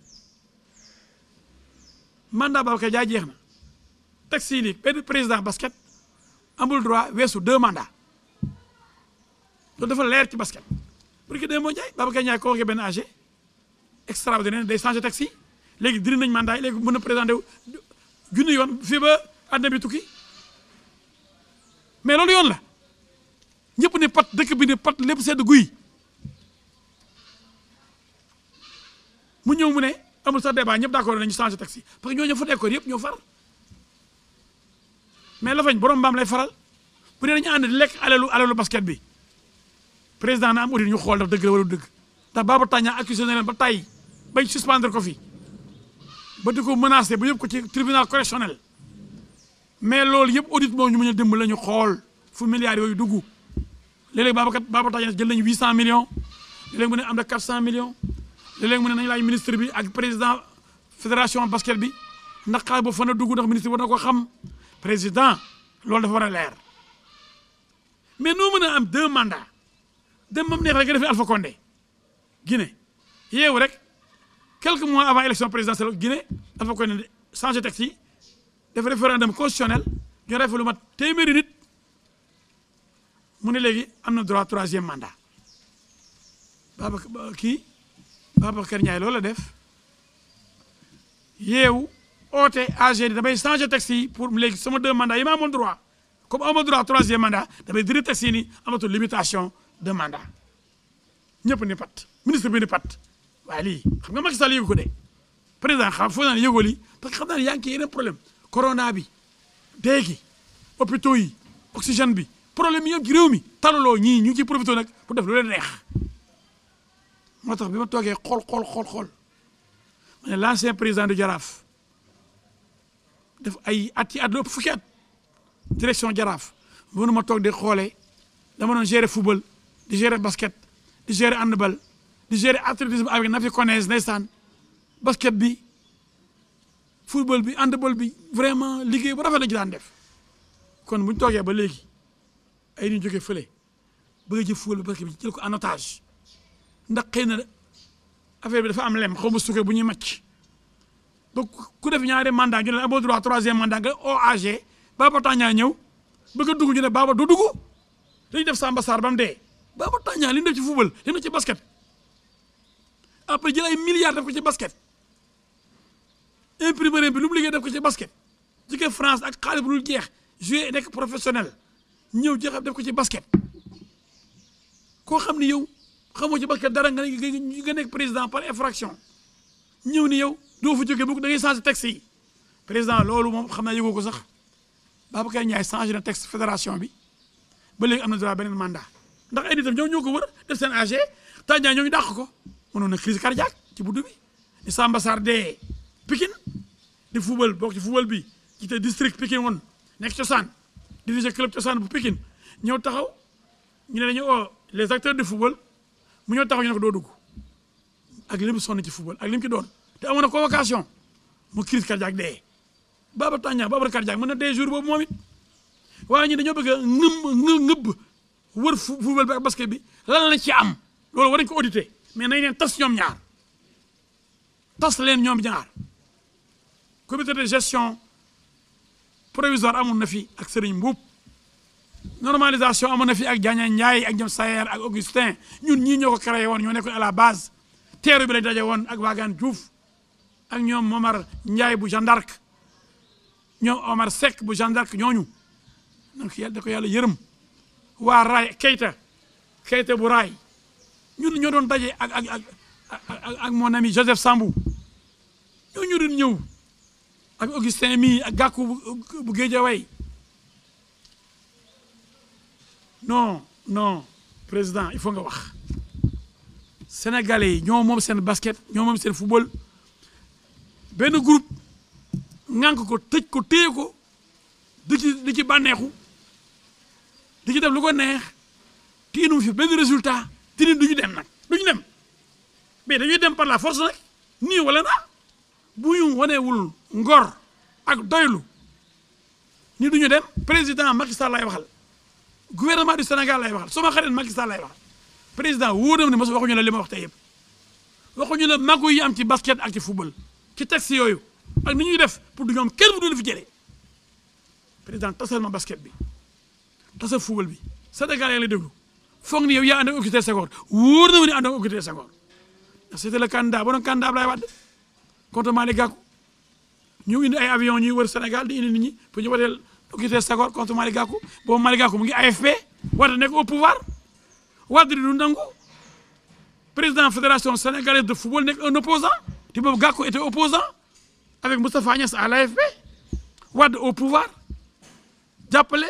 mandat Babacar Ndiaye jeex na texte yi nii benn président basket amul droit weesu 2 mandats loolu dafa leer ci basket pour que moo Ndiaye Babacar Ndiaye ko waxee benn AG extraordinaire day changé texte yi léegi diri nañ mandat yi léegi mën na présenté junni yoon fii ba àddina bi tukki mais loolu yoon la ñëpp ne pat dëkk bi ne pat lépp sedd guy mu ñëw mu ne amul sax débat ñëpp d'accord nañu changé texte yi parce que ñooñu fa nekkoon yëpp ñoo far mais la fañ borom mbaam lay faral bu dee dañu ànd di lekk alalu basket bi président na am audit ñu xool daf dëgg la wala dëgg ndax Baba Tandian accusé na leen ba tey bañ suspendre ko fi ba di ko menacé ba yóbbu ko ci tribunal correctionnel mais loolu yëpp audit moo ñu mën a dimbali la ñu xool fu milliards yooyu dugg léeg-léeg Babacar Niasse jël nañu 800 millions léeg-léeg mu ne am na 400 millions léeg-léeg mu ne nañu laaj ministre bi ak président fédération basket bi ndax xaalis boobu fan la dugg ndax ministre bi war na ko xam président loolu dafa war a leer mais noo mën a am 2 mandats dem moom neex rek nga defee Alpha Condé Guinée yeewu rek quelques mois avant élection présidentielle Guinée Alpha Condé changé texte yi def référendum constitutionnel ñu refe lu mat téeméeri nit mu ne léegi am na droit 3e mandat Babacar Ndiaye loolu la def yeewu oote AG damay changé texte yi pour léegi sama 2 mandats yi ma amoon droit comme amoon droit 3e mandat damay diri texte yi ni amatul limitation de mandat ñëpp ni pat ministre bi ni pat waaye lii xam nga Macky Sall yëgu ko de président xam foo naa ne yëgoo lii parce que xam naa ne yaa ngi yeneen problème corona bi déegi hôpitaux yi oxygène bi problème yi yëpp ci réew mi taluloo ñii ñu ngi ciy profité nag pour def lu leen neex moo tax bi ma toogee xool ma ne l'ancien président du Jaraaf def ay at yi at lu ëpp fukki at direction Jaraaf mënu ma toog di xoolee dama doon gérer football di gérer basket di gérer handball di gérer athlétisme avec Nafi Konez ndeysaan basket bi football bi handball bi vraiment liggéey bu rafet la ci daan def kon bu ñu toogee ba léegi ay ñu jógee fële bëgg a jël football bi basket bi jël ko en otage ndax xëy na affaire bi dafa am lem xaw ma suukar bu ñuy màcc donc ku def ñaari mandat ñu ne amoo droit 3e mandat nga OAG Baba Tandian ñëw bëgg a dugg ñu ne Baba du dugg dañuy def Samba Sarr ba mu dee Baba Tandian li mu def ci football li mu def ci basket après jël ay milliards def ko ci basket imprimerie bi lu mu liggéey def ko ci basket jóge France ak xaalis bu dul jeex joué nekk professionnel ñëw jeexam def ko ci basket koo xam ni yow xamoo ci basket dara nga nekk président par infraction ñëw ni yow doo fa jógee bu da ngay changé texte yi président loolu moom xam naa yëgoo ko sax Babacar Ndiaye changé na texte fédération bi ba léegi am na droit beneen mandat ndax ay nitam ñoo ko wër def seen AG Tandian ñoo ñu dàq ko mënoon na crise cardiaque ci buddu bi ni Samba Sarr dee Pikine di football bokk ci football bi ci te district Pikine woon nekk cosaan dirigé club cosaan bu Pikine ñëw taxaw ñu ne dañu oo les acteurs de football mu ñëw taxaw ñu ne ko doo dugg ak li mu sonn ci football ak li mu ci doon te amoon na convocation mu crise cardiaque dee Baba Tandian Babacar cardiaque mën na dee jour boobu moom it waaye ñu dañoo bëgg a ngëbb wër football bi ak basket bi lan la ci am loolu war nañu ko auditer mais nañ leen tas ñoom ñaar tas leen ñoom ñaar comité de gestion provisoire amoon na fi ak Serigne Mboup normalisation amoon na fi ak Diagne Ndiaye ak ñoom Sayer ak Augustin ñun ñii ñoo ko créé woon ñoo nekkoon à la base teeru bi lañ daje woon ak Wagan Diouf ak ñoom Momar Ndiaye bu Jeanne d'Arc ñoom Omar Seck bu Jeanne d'Arc ñooñu donc da ko yàlla yërëm waa Raay Keita bu Raay ñun ñoo doon daje ak mon ami Joseph Sambou ñoo doon ñëw ak Augustin mi ak Gakou bu Guédiawaye non président il faut nga wax sénégalais yi ñoo moom seen basket ñoo moom seen football benn groupe ŋànk ko tëj ko téye ko di ci bànneexu di ci def lu ko neex te inu fi benn résultat te ni duñu dem nag duñu dem mais dañuy dem par la force nag nii wala na bu ñu wanewul ngor ak doylu ni duñu dem président Macky Sall lay waxal gouvernement du Sénégal lay waxal sama xarit Macky Sall lay waxal président wóor na ne mos waxuñu la li ma wax tey yëpp waxuñu la magu yi am ci basket ak ci football ci texte yooyu ak ni ñuy def pour du ñoom kenn bu dul fi jëlee président tasal ma basket bi tasal football bi Sénégal yaa ngi lay déglu foog ni yow yaa ànd ak Augustin Senghor wóor na ma ni ànd ak Augustin Senghor c'était le candidat ba doon candidat Abdoulaye Wade contre Malick Gakou ñu indi ay avion ñuy wër Sénégal di indi nit ñi pour ñu woteel Augustin Senghor contre Malick Gakou boobu Malick Gakou mu ngi AFP Wade nekk au pouvoir Wade di du nangu président fédération sénégalaise de football nekk un opposant te boobu Gakou était opposant avec Moustapha Niasse à l'AFP Wade au pouvoir jàppale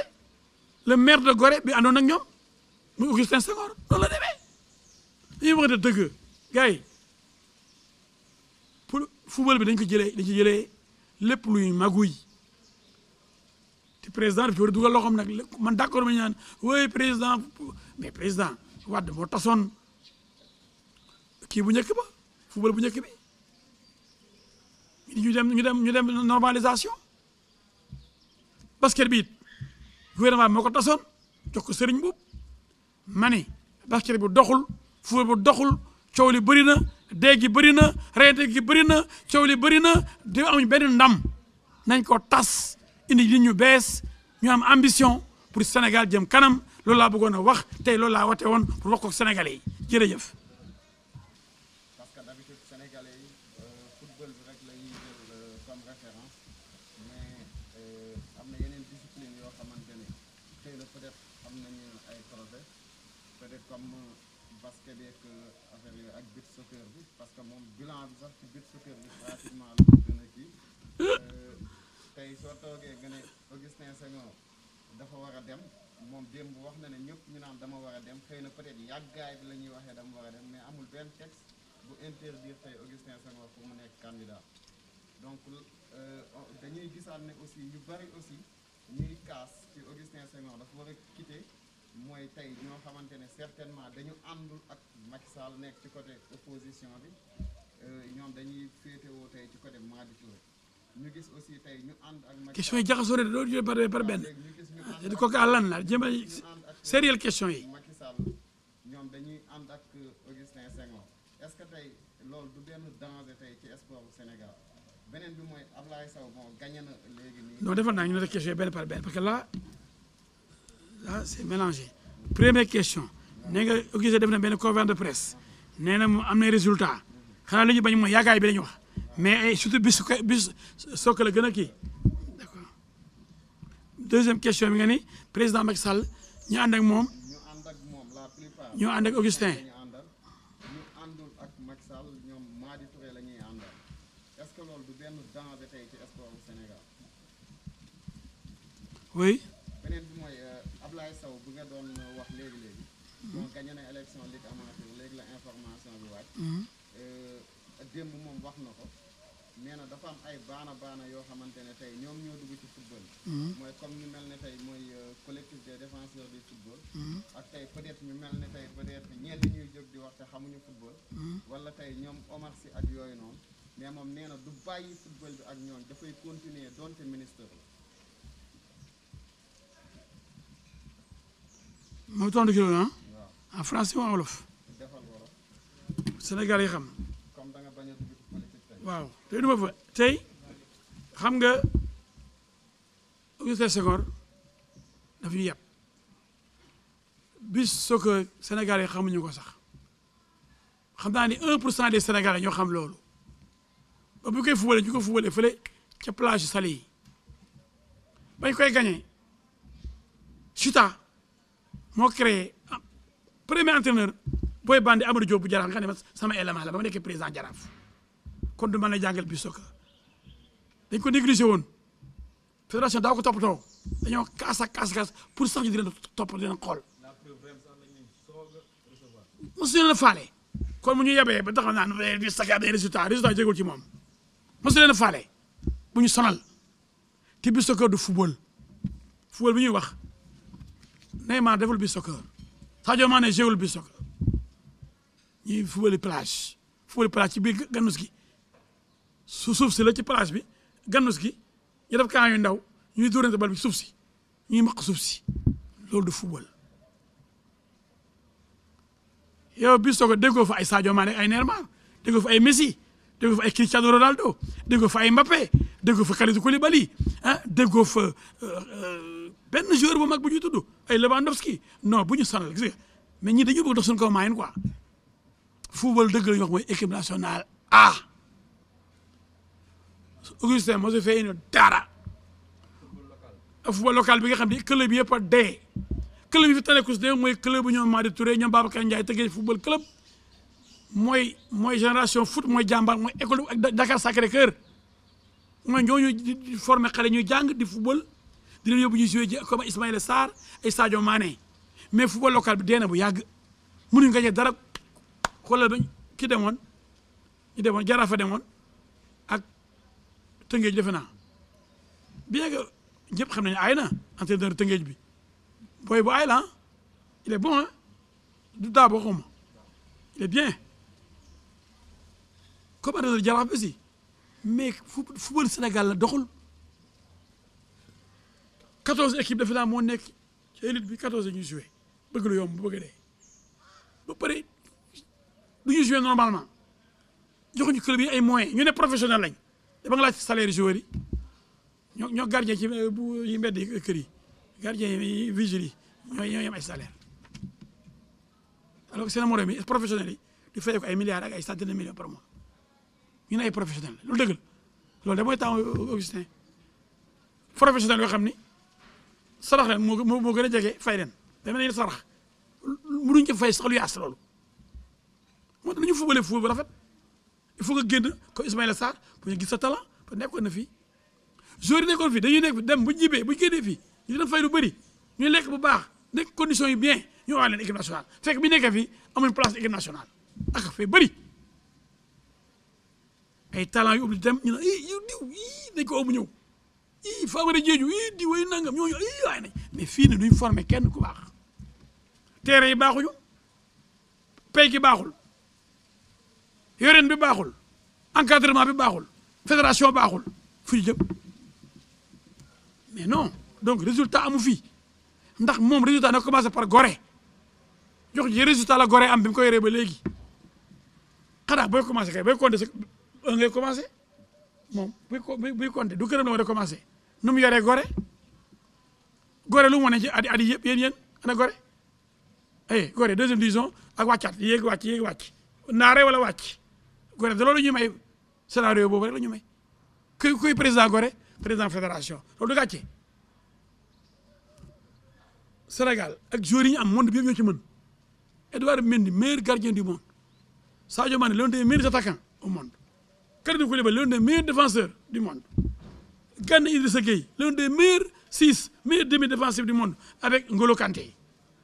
le maire de Gorée bi àndoon ak ñoom muy Augustin Senghor noonu la demee dañuy wax dëgg gars yi pour football bi dañ ci jëlee lépp luy maguy te président dafa war a dugal loxoom nag man d'accord ma ñu naan oui président mais président Wade moo tasoon kii bu njëkk ba football bu njëkk bi ñu dem normalisation basket bi it gouvernement bi moo ko tasoon jox ko Serigne Mboup ma ne basket bi doxul football bu doxul coow li bëri na dee gi bëri na reyante gi bëri na coow li bëri na di amuñ benn ndam nañ ko tas indi nit ñu bees ñu am ambition pour Sénégal jëm kanam loolu laa bëggoon a wax tey loolu laa wate woon pour wax ko Sénégalais yi jërëjëf. parce que d'habitude Sénégalais yi football bi rek la ñuy jël comme référence mais am na yeneen discipline yoo xamante ne xëy na peut-être am nañu ay projet peut-être comme basket yeeg affaire yooyu ak beach soccer bi parce que moom bilan bi sax ci beach soccer bi pratiquement la ko gën a kii tey soo toogee nga ne Augustin Senghor dafa war a dem moom démb wax na ne ñëpp ñu naan dama war a dem xëy na peut-être yàggaay bi la ñuy waxee dama war a dem mais amul benn texte bu interdire tey Augustin Senghor pour mu nekk candidat donc dañuy gisaat ne aussi ñu bari aussi ñuy kaas ci Augustin Senghor dafa war a quitter mooy tey ñoo xamante ne certainement dañu àndul ak Macky Sall nekk ci côté opposition bi ñoom dañuy féetewoo tey ci côté Madi Touré ñu gis aussi tey ñu ànd ak Macky question yi jaxasoo rek doo jël par benn di ko kaa lan la jëm a sérieux question yi. Macky Sall ñoom dañuy ànd ak Augustin Senghor est-ce que tey loolu du benn danger tey ci sport bu Sénégal beneen bi mooy Ablaye Sow bon gagné na léegi nii. non defal naa ñu ne question yi benn par benn parce que là c'est mélangé première question nee nga Augustin def na benn conférence de presse nee na mu am na résultat xanaa li ñu bañ mooy yaakaar bi la ñu wax mais surtout bis sokk la gën a kii d'accord deuxième question bi nga ni président Macky Sall ñu ànd ak moom ñu ànd ak moom la plupart. ñu ànd ak Augustin ñu àndal ñu àndul ak Macky Sall ñoom Madi Touré la ñuy àndal est-ce que loolu du benn danger tey ci sport bu Sénégal. oui. beneen bi mooy Ablaye Sow bu nga doon wax léegi-léegi bon gagné na élection Ligue amateur léegi la information bi wàcc démb moom wax na ko nee na dafa am ay baana yoo xamante ne tey ñoom ñoo dugg ci football mooy comme ñu mel ne tey mooy collectif des défenseurs du football ak tey peut-être ñu mel ne tey peut-être ñenn ñuy jóg di wax te xamuñu football wala tey ñoom Omar Sy ak yooyu noonu mais moom nee na du bàyyi football bi ak ñoom dafay continuer donte ministre la. moo tontu kii la en français ou en wolof defal wolof Sénégal yi xam comme da nga bañ a dugg ci politique tey. waaw tey du ma fa tey xam nga Augustin Senghor daf ñu yàpp bis soo ko Sénégal yi xamuñu ko sax xam naa ni 1% des Sénégalais ñoo xam loolu ba bu koy fubalee ñu ko fubalee fële ca plage Saly yi bañ koy gagné Chita moo créé premier entraîneur booy bandi Amadou Diop bu Jaraaf nga xam ne sama élément la ba ma nekkee président Jaraaf kon du mën a jàngal bi soccer dañ ko négligé woon fédération daa ko toppatoo dañoo kaas pour sax ñu di leen topp di leen xool mosu leen a faale kon mu ñu yebee ba taxaw naan bi soccer day résultat jégul ci moom mosu leen a faale bu ñu sonal te bi soccer du football bi ñuy wax Neymar deful bi soccer Sadio Mané jéewul bi soccer ñuy football plage ci biir gannus gi suuf si la ci plage bi gannus gi ñu def kaa yu ndaw ñuy dóorante bal bi suuf si ñuy maq suuf si loolu du football yow bi soccer déggoo fa ay Sadio Mané ay Neymar déggoo fa ay Messi déggoo fa ay Cristiano Ronaldo déggoo fa ay Mbappé déggoo fa Kalidou Koulibaly déggoo fa benn joueur bu mag bu ñuy tudd ay Lewandowski non bu ñu sonal gis nga mais ñii dañu bëgg dox suñu kaw maayin quoi football dëgg la ñu wax mooy équipe nationale A Augustin moo si fee inu dara football local bi nga xam ne club bi yëpp a dee club yi fi tane ku si dee mooy club bu ñoom Madi Touré ñoom Babacar Ndiaye tëggee football club mooy génération foot mooy jàmbaar mooy école ak Dakar Sacré-Cœur mooy ñooñu di formé xale ñuy jàng di football di leen yóbbu ñu joué ji comme Ismaïla Sarr ay Sadio Mané mais football local bi dee na bu yàgg mënuñu gañe dara xoolal ba ki demoon ñu demoon Jaraaf a demoon ak Tëngéej defe naa bien que ñëpp xam nañu aay na entraîneur Tëngéej bi booy bu aay la ah il est bon ah du daa boo xuma il est bien comme entraîneur Jaraaf bi aussi mais football Sénégal la doxul 14 équipes defe naa moo nekk ci élite bi 14 ñuy joué bëgg lu yomb bëgg dee ba pare du ñu joué normalement joxuñu club yi ay moyens ñu ne professionnel lañ dama nga laaj salaire joueurs yi ñoo gardien ci bu yi mbedd yi kër yi gardien yi vigile yi ñoo yem ay salaire alors que seen morom yi professionnels yi di fay ko ay milliards ak ay centaines de millions par mois ñu ne ay professionnels loolu dëgg la loolu da mooy temps Augustin professionnel yoo xam ni sarax leen moo gën a jege fay leen dama ne sarax mënuñ ci fay sax lu yaas loolu moo tax dañu footballé football bu rafet il faut que génn comme Ismaïla Sarr pour ñu gis sa talent ba nekkoon na fii joueurs yi nekkoon fii dañuy nekk dem bu ñu jibee bu ñu génnee fii ñu leen fay lu bëri ñu lekk bu baax nekk conditions yi bien ñu wax leen équipe nationale fekk bi nekkee fii amuñ place équipe nationale ak fay bëri ay talent yu ubbi dem ñu ne yu diw dañ ko ëmb ñëw Famara Diédhiou diw ay nangam ñooñu waay nañ mais fii ne duñ formé kenn ku baax terrain yi baaxuñu pay gi baaxul yoreen bi baaxul encadrement bi baaxul fédération baaxul fu ñu jëm mais non donc résultat amu fii ndax moom résultat na commencé par Gorée jox ji résultat la Gorée am bi mu ko yoree ba léegi xanaa booy commencé kay booy compté ngay commencé moom buy compté du këram la war a commencé nu mu yoree Gorée lu mu wane ci at yi yëpp yéen ana Gorée Gorée deuxième division ak wàccaat yéeg wàcc naare wala wàcc Gorée da loolu ñu may scénario boobu rek la ñu may kuy président Gorée président fédération loolu du gàcce Sénégal ak joueurs yi ñu am monde bi yëpp ñoo ci mën Edouard Mendy meilleur gardien du monde Sadio Mané l'un des meilleurs attaquants au monde Kalidou Koulibaly l'un des meilleurs défenseurs du monde Gana Idrissa Gueye l'un des meilleurs 6 meilleurs demi-défensifs du monde avec N'Golo Kanté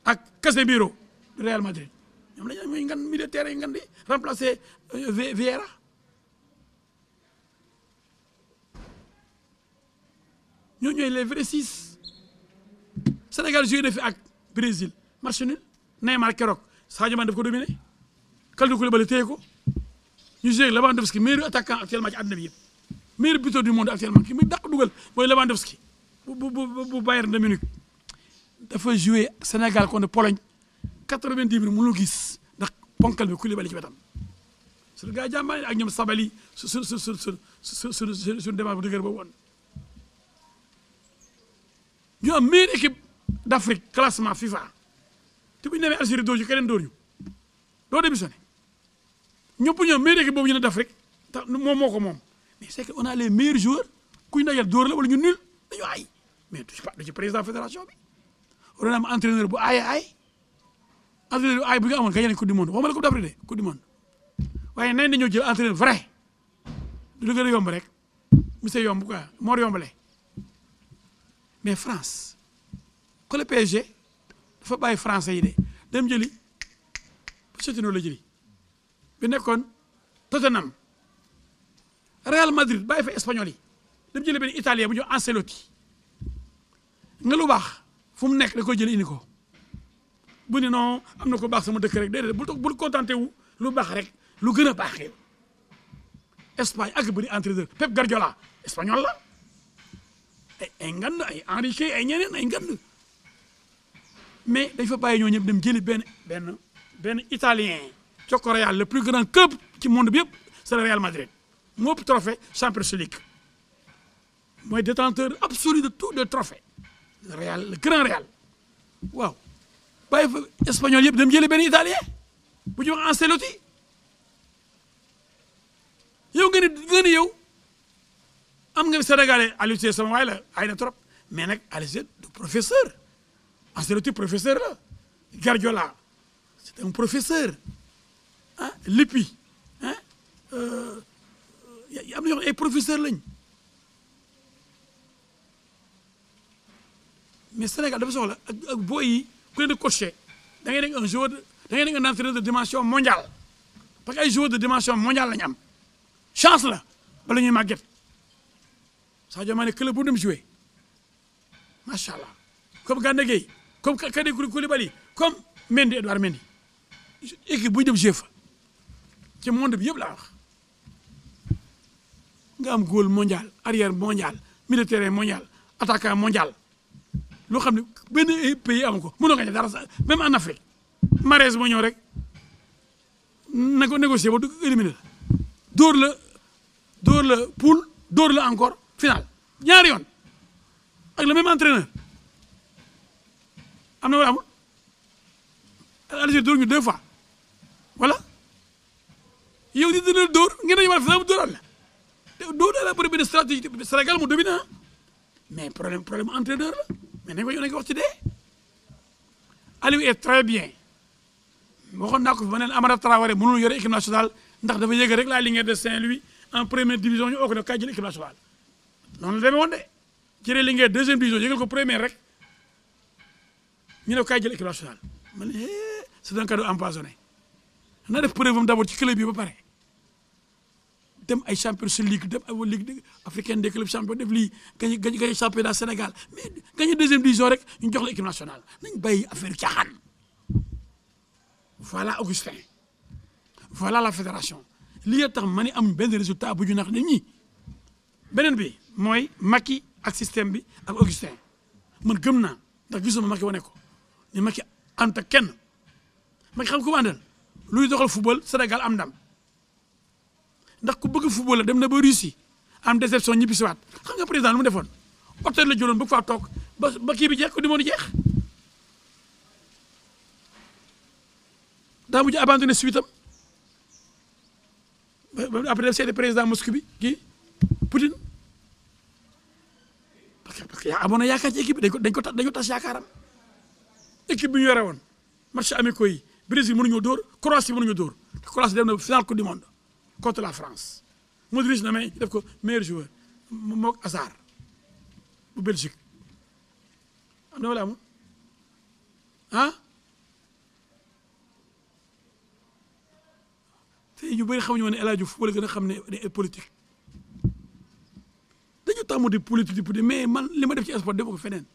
ak Casemiro du Real Madrid ñoom la ñu am mooy ngan milieu de terrain ngan di remplacer Vieira ñoo ñooy les vrais 6 Sénégal joué na fi ak Brésil match nul Neymar keroog Sadio Mané daf ko dominé Kalidou Koulibaly téye ko ñu joué Lewandowski meilleur attaquant actuellement ci àdduna bi yëpp meilleur buteur du monde actuellement ki muy dàq dugal mooy Lewandowski bu Bayern de Munich dafa joué Sénégal contre Pologne 90 minutes mënul gis ndax ponkal bi Koulibaly ci wetam suñu gars yi jàmbaane ak ñoom Sabali suñu débat bu dëgër ba woon ñu am meilleure équipe d'Afrique classement FIFA te bu ñu demee Algérie dóor ñu keneen dóor ñu doo démissionné ñëpp ñoom meilleure équipe boobu ñu ne d'Afrique tax moom moo ko moom mais c'est que on a les meilleurs joueurs kuy ndajal dóor la wala ñu nul dañu aay mais du ci président fédération bi waroon am entraîneur bu aay entraîneur bu aay bu nga amoon gagné nañ coupe du monde waxuma la coupe d'Afrique de coupe du monde waaye nañ dañoo jël entraîneur vrai du la gën a yomb rek monsieur yomb quoi moo yombale mais France ko le PSG dafa bàyyi français yi de dem jëli Pochettino la jëli bi nekkoon Tottenham Real Madrid bàyyi fa espagnol yi dem jëli benn italien bu ñu Ancelotti nga lu baax fu mu nekk da koy jëli indi ko bu ni non am na ko baax sama dëkk rek déedéet bul contenté wu lu baax rek lu gën a baaxee Espagne ak bëri entraîneur Pep Guardiola espagnol la ay ngand ay Enrique ay ñeneen ay ngand mais dañ fa bàyyi ñoo ñëpp dem jëli benn italien coko Real le plus grand club ci monde bi yëpp c'est le Real Madrid moo ëpp trophée Champions League mooy détenteur absolu de tous les trophées le Real le grand Real waaw bàyyi fa espagnol yëpp dem jëli benn italien bu ñu wax Ancelotti yow nga ni yow am nga Sénégalais Aliou Cissé sama waay la ay na trop mais nag Aliou Cissé du professeur Ancelotti professeur la Guardiola c'est un professeur ah Lippi ah am na yoo xam ay professeur lañ mais Sénégal dafa soxla ak booy yi ku leen di coacher da ngay nekk un joueur da ngay nekk un entraîneur de dimension mondiale parce que ay joueurs de dimension mondiale lañu am chance la bala ñuy màgget Sadio Mané club bu dem jouer macha allah comme Gana Gueye comme Kalidou Koulibaly comme Mendy Edouard Mendy équipe buy dem jeu fa ci monde bi yëpp laa wax nga am góol mondial arrière mondial militaire mondial attaquant mondial loo xam ne benn pays amu ko mënoo gañe dara même en Afrique Mahrez moo ñëw rek na ko négocier ba du éliminer la dóor la poule dóor la encore final ñaari yoon ak le même entraîneur am na wala amul Algérie dóor ñu 2 fois voilà yow di dina dóor ngeen dañu war a final mu dóoral la dóor la bëri benn stratégie Sénégal mu domine mais problème entraîneur la mais nañ ko wax ci dee Aliou est très bien waxoon naa ko fi ma ne Amara Traoré mënul yore équipe nationale ndax dafa yëg rek la Linguère de Saint-Louis en première division ñu oo ko ne kaay jël équipe nationale noonu la demee woon de jëlee Linguère deuxième division yëgal ko première rek ñu ne kaay jël équipe nationale ma ne c'est un cadeau empoisonné na def preuve am d'abord ci club yi ba pare dem ay Champions League dem ay Ligue africaine des clubs champions def lii gagné championnat Sénégal mais gagné deuxième division rek ñu jox la équipe nationale nañ bàyyi affaire caaxaan voilà Augustin voilà la fédération lii tax ma ne am benn résultat bu ñu nax nit ñi beneen bi mooy Macky ak système bi ak Augustin man gëm naa ndax gisuma Macky wane ko ni Macky anta kenn Macky xam ko àndal luy doxal football Sénégal am ndam ndax ku bëgg football la dem na ba Russie am déception ñibbi si waat xam nga président lu mu defoon hôtel la jëloon bëgg faa toog ba kii bi jeex ko di moon jeex daa mujj abandonné suite am après def seeti président Moscou bi kii Poutine parce que yaa amoon na yaakaar ci équipe bi dañ ko tas yaakaaram équipe bi ñu yore woon match amicaux yi Brésil mënuñoo dóor Croatie mënuñoo dóor te Croatie dem na final coupe du monde contre la France Modric na may def ko meilleur joueur moog Hazard bu Belgique am na wala amul ah te ñu bëri xamuñu woon ne El Hadj Diouf football gën a xam ne politique dañu tàmm di politique di mais man li ma def ci sport def ko feneen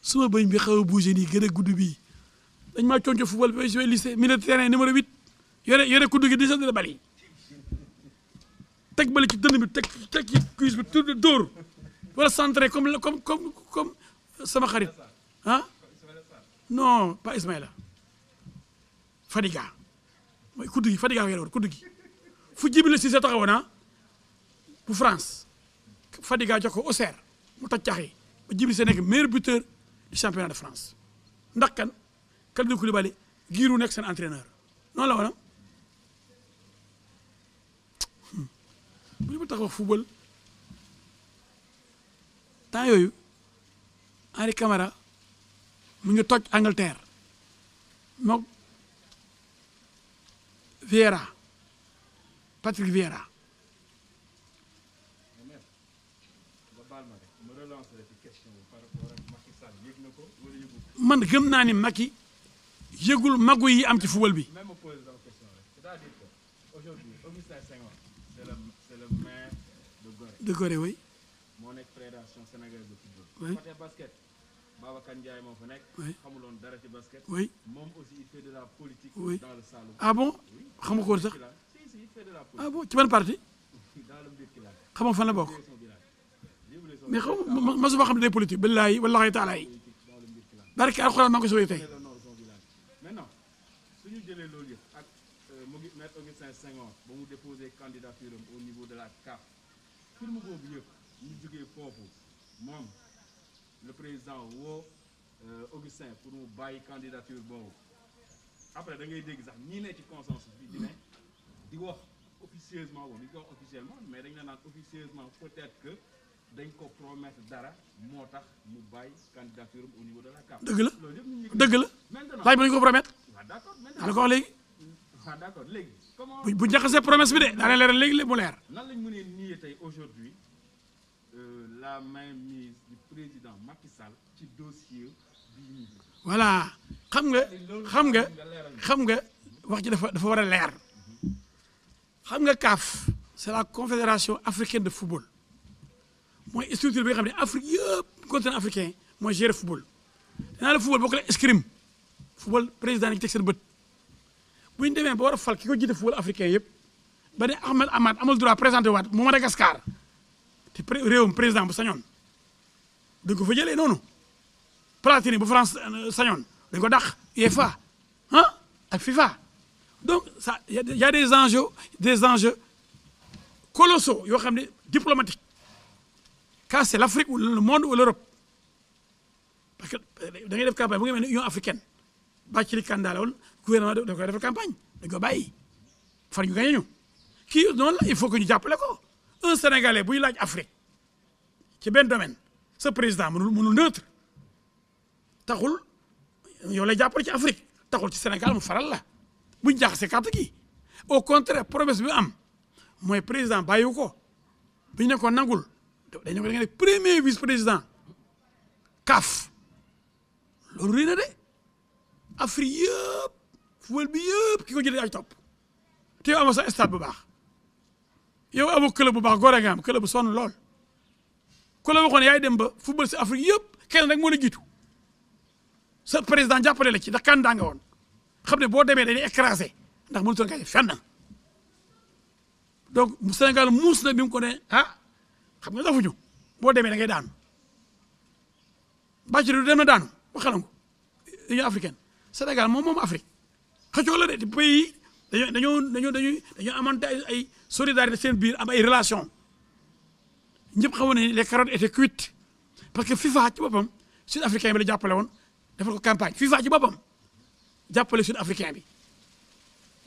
suma bëñ bi xaw a bougé nii gën a gudd bii dañ maa conco football bi joué lycée milieu de terrain numéro 8 yore kuddu gi di seen bali teg bali ci dënn bi teg ci cuisse bi tour de dóor wala centré comme sama xarit ah non pas Ismaïla Fadiga mooy kuddu gi Fadiga ko yore woon kuddu gi fu Djibril Cissé taxawoon bu France Fadiga jox ko Auxerre mu toj cax yi ba Djibril Cissé nekk meilleur buteur du championnat de France ndax kan Kalidou Koulibaly Giroud nekk seen entraîneur noonu la woon bu ñu ma tax wax football temps yooyu Henri Camara mu ngi toj Angleterre moom Vieira Patrick Vieira man gëm naa ni Macky yëgul magu yi am ci football bi. Même poser la question, c'est-à-dire qu'aujourd'hui, Augustin Senghor, c'est le maire de Gorée. De Gorée, oui. Mon fédération sénégalaise de football. Oui. Côté basket, Babacar Ndiaye moo fa nekk. Oui. xamuloon dara ci basket. Oui. Moom aussi il fait de la politique. Oui. Dans le Saloum. Ah bon xamu ko woon sax. Si, il fait de la politique. Ah bon ci ban parti. Dans le Birkelane. xamoo fan la bokk. Son village. mais xaw ma su ma xam ne day politique billaahi wallaahi taala yi. Dans le Birkelane. barke alxuraan maa ngi ko sooy tey. Maintenant su ñu jëlee loolu yëpp ak maître Augustin Senghor ba mu déposé candidature am au niveau de la CAF film boobu yëpp ñu jógee foofu moom le président woo Augustin pour mu bàyyi candidature boobu après da ngay dégg sax ñii ne ci consensus bi di wax officieusement woon di ko wax officiellement mais dañ la naan officieusement peut-être que dañ ko promettre dara moo tax mu bàyyi candidature am au niveau de la CAF. dëgg la loolu yëpp ñu dëgg la maintenant laaj ba ñu ko promettre. waaw d'accord daa la ko wax léegi. waaw d'accord léegi comment bu jaxasee promesse bi de daa leen leeral léegi mu leer. nan lañ mënee nier tey aujourd'hui la mainmise du président Macky Sall ci dossier bii nii. voilà xam nga wax ji dafa war a leer xam nga CAF c'est la confédération africaine de football mooy structure bi nga xam ne Afrique yëpp continent africain mooy gérer football danaa la football boo ko la escrime football président yi teg seen bët bu ñu demee ba war a fal ki ko jiite football africain yëpp ba ne Ahmed Ahmad amul droit présenté waat mu Madagascar te réewum président bu sañoon dañ ko fa jëlee noonu Platini bu France sañoon dañ ko dàq UEFA ah ak FIFA donc ça y a des enjeux colossaux yoo xam ne diplomatiques quand c'est l'Afrique ou le monde ou l'Europe parce que da ngay def campagne bu nga mel ne Union africaine Bathily Kanda la woon gouvernement da koy defal campagne dañ ko bàyyi far ñu gañe ñu kii noonu la il faut que ñu jàppale ko un Sénégalais buy laaj Afrique ci benn domaine sa président mënul neutre taxul yow lay jàppale ci Afrique taxul ci Sénégal mu faral la buñ jaxasee carte gi au contraire promesse bi am mooy président bàyyiwu ko bi ñu ne ko nangul dañu ko da nga ne premier vice président CAF loolu rëy na de Afrique yëpp football bi yëpp ki ko jëlee ay topp te yow amoo sa stade bu baax yow amoo club bu baax góore nga am club bu sonn lool ku la waxoon yaay dem ba football si Afrique yëpp kenn rek moo la jiitu sa président jàppale la ci ndax candidat nga woon xam ne boo demee dañuy écrasé ndax mënutoon gañe fenn donc Sénégal muus na bi mu ko ne ah xam nga dafuñu boo demee da ngay daanu bàcc du dem na daanu ba xalangu Union africaine Sénégal moom Afrique xëccoo la de pays yi dañoo amante ay solidarité seen biir am ay relation ñëpp xamoon ne les carottes étaient cuites parce que FIFA ci boppam sud africain bi la jàppale woon defal ko campagne FIFA ci boppam jàppale sud africain bi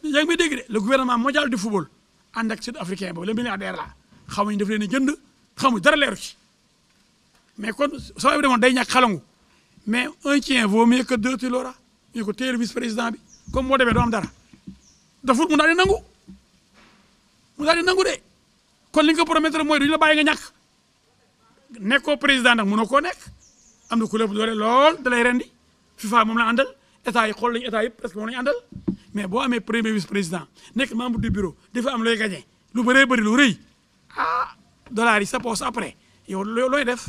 yaa ngi may dégg de le gouvernement mondial du football ànd ak sud africain boobu le milliardaire la xamuñ daf leen a jënd xamuñ dara leeru ci mais kon soo bi demoon day ñàkk xalangu mais un tien vaut mieux que deux tu l'auras ñu ko téye vice président bi comme moo demee doo am dara dafut mu daal di nangu de kon li nga ko promettre mooy duñu la bàyyi nga ñàkk nekkoo président nag mënoo koo nekk am na ku la doole lool da lay rendi FIFA moom la àndal état yi xool lañu état yëpp presque moom lañu àndal mais boo amee premier vice président nekk membre du bureau dafa am looy gagné lu bëree bëri lu rëy ah dollars yi sa poche après yow looy def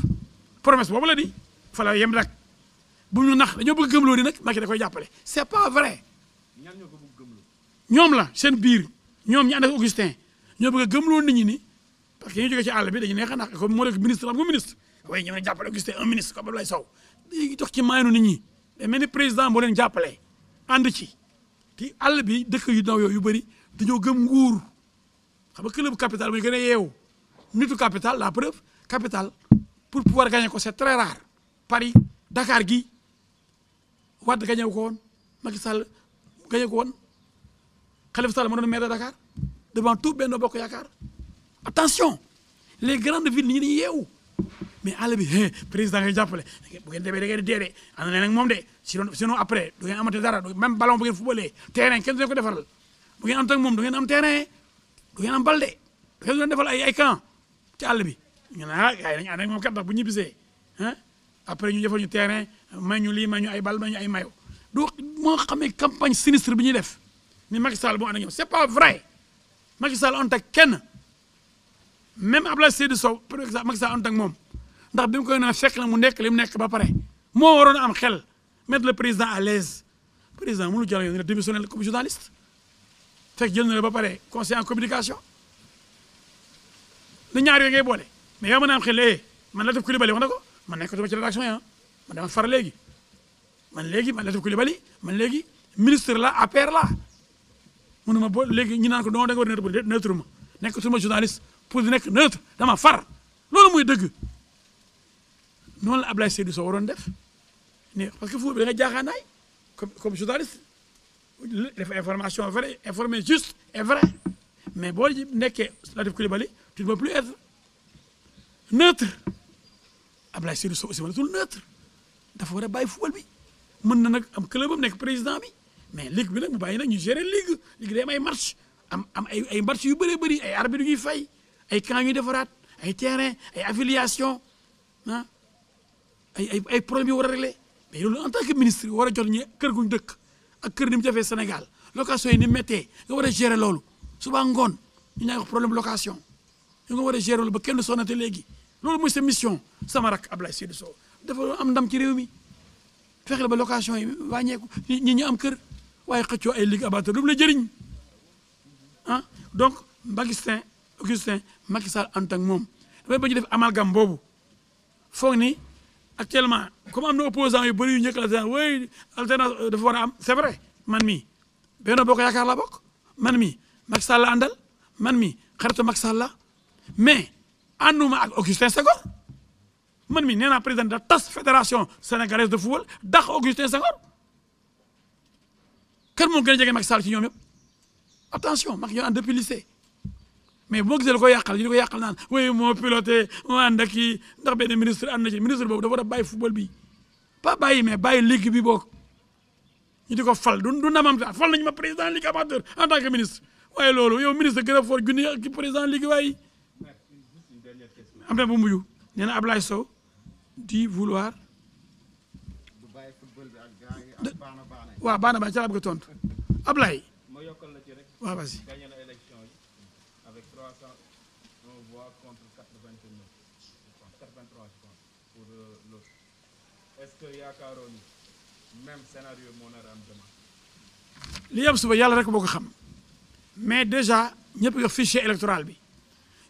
promesse boobu la di fa la yem nag bu ñu nax dañoo bëgg gëmloo di nag Macky da koy jàppale c'est pas vrai ñoom la seen biir ñoom ñi ànd ak Augustin ñoo bëgg a gëmloo nit ñi ni parce que ñu jógee ci àll bi dañu neex a nax comme moo nekk ministre am nga ministre waaye ñoo ne jàppale Augustin un ministre comme Abdoulaye Sow dañuy dox ci maayanu nit ñi day mel ni président moo leen jàppale ànd ci ti àll bi dëkk yu ndaw yooyu yu bëri dañoo gëm nguur xam nga club capital bu ñu gën a yeewu nitu capital la preuve capital pour pouvoir gagner ko c'est très rare Paris Dakar gi Wade gagné ko woon Macky Sall gagné ko woon Khalifa Sall moo doon maire de Dakar devant tout Benno Bokk Yaakaar attention les grandes villes nit ñi dañuy yeewu mais àll bi président ngay jàppale bu ngeen demee da ngeen di dee de ànd na nag moom de sinon après du ngeen amate dara même ballon bu ngeen footballee terrain kenn du ko defaral bu ngeen am tak moom du ngeen am terrain du ngeen am bal de du ngeen defal ay camp ci àll bi ñu ne ah gars yi dañu ànd ak moom kat ndax bu ñibbisee après ñu defal ñu terrain may ñu lii may ñu ay bal may ñu ay mayo du moo xamee campagne sinistre bi ñuy def ni Macky Sall boo ànd ak ñoom c'est pas vrai Macky Sall ànd ak kenn même Abdoulaye Seydou Sow par exemple Macky Sall ànd ak moom ndax bi mu koy ne fekk na mu nekk li mu nekk ba pare moo waroon a am xel mettre le président à l'aise président mënu jàll yoon nga démissionné comme journaliste fekk jël na la ba pare conseiller en communication na ñaar yooyu ngay boole mais yow mën a am xel man Latif Coulibaly wax na ko man nekkatuma ci rédaction yi man dama far léegi man Latif Coulibaly man léegi ministre la APR la mënuma bo léegi ñu naan ko non da nga war a neutre ma nekkatuma journaliste pour di nekk neutre dama far loolu mooy dëgg noonu la Abdoulaye Seydou Sow waroon def ne parce que foofu da nga jaaxaanaay comme journaliste def information vraie informer juste et vrai mais boo nekkee Latif Coulibaly tu ne peux plus être neutre Abdoulaye Seydou Sow aussi waratul neutre dafa war a bàyyi football bi mën na nag am club am nekk président bi mais ligue bi nag mu bàyyi nag ñu gérer ligue day am ay match am ay match yu bëree bëri ay arbitre yu ñuy fay ay camp yu defaraat ay terrain ay affiliation ah ay problème yu war a régler mais loolu en tant que ministre war a jot ñi kër guñ dëkk ak kër ni mu jafee Sénégal location yi ni mu méttee nga war a gérer loolu suba ngoon ñu ñaa wax problème location ñu nga war a gérer loolu ba kenn sonnate léegi loolu mooy sa mission sama rak Ablaye Seydou Sow dafa am ndam ci réew mi fexe ba location yi wàññeeku ñi ñu am kër waaye xëccoo ay ligue amateur lu mu la jëriñ ah donc Augustin Macky Sall ànd ak moom dafay bañ def amalgame boobu foog ni actuellement comme am na opposants yu bëri yu njëkk la oui alternance dafa war a am c'est vrai man mii Benno Bokk Yaakaar la bokk man mii Macky Sall la àndal man mii xaritu Macky Sall la mais ànduma ak Augustin Senghor man mii nee naa président da tas fédération sénégalaise de football dax Augustin Senghor kan moo gën a jege Macky Sall ci ñoom yëpp attention Macky ñoo ànd depuis lycée mais bu ma gisee da ko yàqal ñu di ko yàqal naan oui moo piloté moo ànd ak kii ndax benn ministre ànd na ci ministre boobu dafa war a bàyyi football bi pas bàyyi mais bàyyi ligue bi boog ñu di ko fal du ndamam fal nañu ma président ligue amateur en tant que ministre waaye loolu yow ministre gën a fort junni ki président ligue waaye am na bu mujj nee na Ablaye Sow di vouloir waaw baana ca la bëgg a tontu Ablaye waaw vas-y avec 301 voix contre 89 83 je pense pour l'autre est-ce que yaakaaroon ni même scénario moo nar a am demain li am suba yàlla rek boo ko xam mais déjà ñëpp nga fichier électoral bi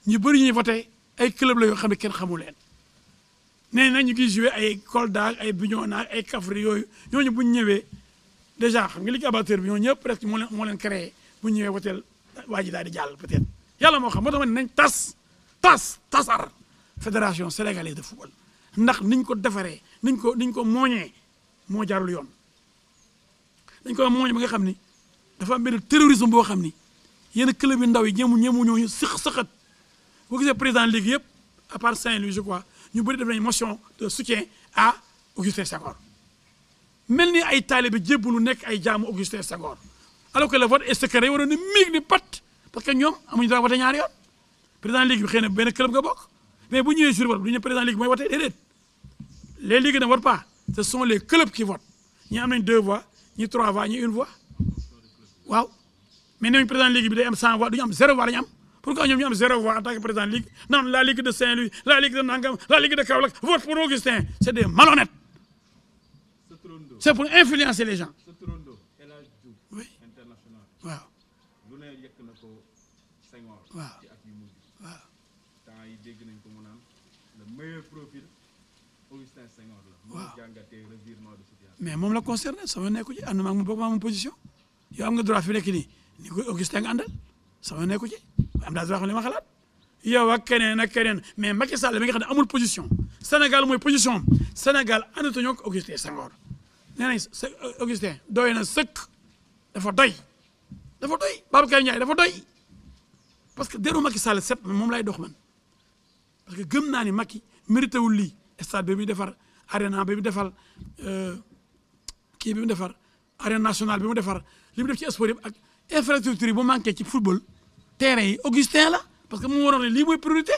ñu bëri ñuy voté ay club la yoo xam ne kenn xamu leen nee na ñu ngi joué ay Kolda ay Bignona ay Kaffrine yooyu ñooñu bu ñu ñëwee déjà xam nga ligue amateur bi ñooñu ñëpp presque moo leen créé bu ñu ñëwee woteel waa ji daal di jàll peut-être yàlla moo xam moo tax ma ne nañ tasar fédération sénégalaise de football ndax niñ ko defaree niñ ko mooñee moo jaarul yoon dañ ko mooñee ba nga xam ni dafa am benn terrorisme boo xam ni yenn club yu ndaw yi ñemu ñooñu sëqat boo gisee président ligue yëpp à part Saint-Louis je crois ñu bëri def nañ motion de soutien à Augustin Senghor mel ni ay taalibe jébbalu nekk ay jaamu Augustin Senghor alors que le vote est secret waroon na miig ni pat parce que ñoom amuñu droit voté ñaari yoon président ligue bi xëy na benn club nga bokk mais bu ñëwee sur vote du ñu président ligue mooy voté déedéet les ligues ne votent pas ce sont les clubs qui votent ñi am nañ 2 voix ñi 3 voix ñi 1 voix waaw mais nee nañ président ligue bi day am 100 voix du ñu am 0 voix la ñu am pourquoi ñoom ñu am 0 voix en tant que président ligue non la ligue de Saint-Louis la ligue de Nangam la ligue de Kaolack vote pour Augustin c'est des malhonnêtes c'est pour influencer les gens oui waaw lu ne yëkk na ko Senghor waaw ci at yu mujj waaw temps yi dégg nañ ko mu naan le meilleur profil Augustin Senghor la waaw jàngatee revirement de situation mais moom la concerné sama nekku ci ànduma ak mu bokk ma position yow am nga droit fi nekk nii ni ko Augustin nga àndal sama nekku ci am daa droit xam li ma xalaat yow ak keneen mais Macky Sall mi nga xam ne amul position Sénégal mooy position Sénégal àndatuñoo ak Augustin Senghor nee nañ Augustin doy na sëkk dafa doy Babacar Ndiaye dafa doy parce que deru Macky Sall set moom lay dox man parce que gëm naa ni Macky mérité wul lii stade bi mu defar arena bi mu defar kii bi mu defar arène nationale bi mu defar li mu def ci sport yi ak infrastructure yi bu manqué ci football terrain yi Augustin la parce que mu waroon ne lii mooy priorité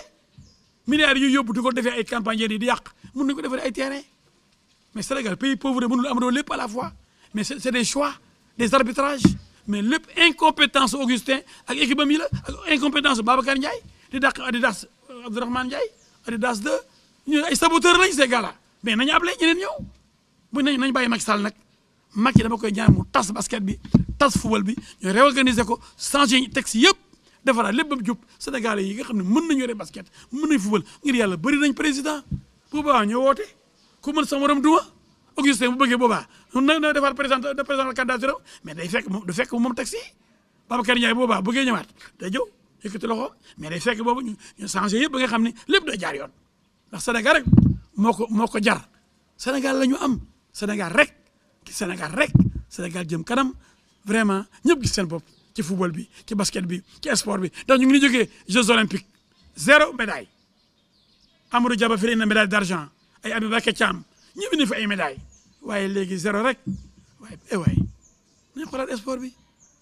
milliards yi yóbbu di ko defee ay campagne yi di yàq mun nañu ko defee ay terrain mais Sénégal pays pauvre mënul am lépp à la fois mais c'est des choix des arbitrages mais lépp incompétence Augustin ak équipe am yi la ak incompétence Babacar Ndiaye di dàq Adidas Abdourahmane Ndiaye Adidas 2 ñu ay saboteurs lañ ces gars-là mais nañu appelé ñeneen ñëw bu nañ bàyyi Macky Sall nag Macky dama koy ñaan mu tas basket bi tas football bi ñu réorganiser ko changer texte yëpp defaraat lépp ba mu jub Sénégalais yi nga xam ne mën nañu yore basket mën nañu football ngir yàlla bëri nañ président bu boobaa ñoo woote ku mën sa morom duma Augustin bu bëggee boobaa na defar président candidature mais day fekk du fekk moom taxi Babacar Ndiaye boobaa bëggee ñëwaat day jëw yëkkati loxo mais day fekk boobu ñu changé yëpp ba nga xam ne lépp day jaar yoon ndax Sénégal rek moo ko jar Sénégal la ñu am Sénégal rek Sénégal jëm kanam vraiment ñëpp gis seen bopp ci football bi ci basket bi ci sport bi ndax ñu ngi ni jógee Jeux olympiques 0 médaille Amadou Diaba fi na médaille d'argent ay Abibakar Thiam ñu indi fa ay médailles waaye léegi 0 rek waaye nañ xoolaat sport bi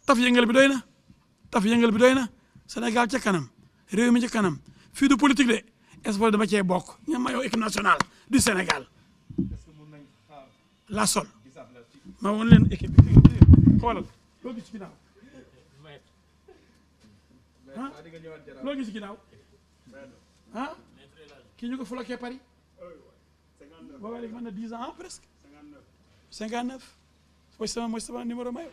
taf yëngal bi doy na Sénégal ca kanam réew mi ca kanam fii du politique de sport dama cee bokk ñu mayoo équipe nationale du Sénégal la sol ma woon leen équipe bi xoolal loo gis ci ginnaaw loo gis ci ginnaaw kii ñu ko floqué Paris. waaw léegi mën na 10 ans presque. 59. mooy sama numéro mayo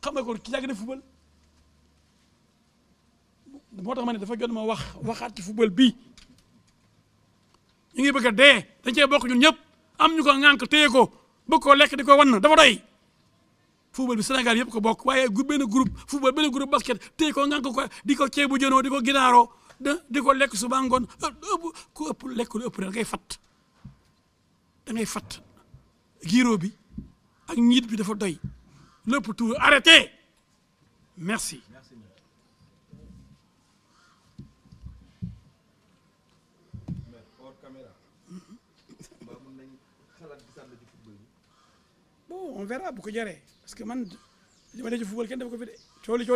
xam nga kon ki yàgg na football moo tax ma ne dafa jot ma waxaat ci football bii ñu ngi bëgg a dee dañ cee bokk ñun ñëpp am ñu ko ŋànk téye ko bëgg koo lekk di ko wan dafa doy football bi Sénégal yëpp ko bokk waaye benn groupe football benn groupe basket téye ko ŋànk ko di ko ceebu jënoo di ko ginaaroo di ko lekk suba ngoon ku ëpp lekk lu ëpp da ngay fatt giiroo bi ak ñiit bi dafa doy lépp tout arrêté merci. bon on verra bu ko jaree parce que man li ma def ci football kenn def ko fi de cooli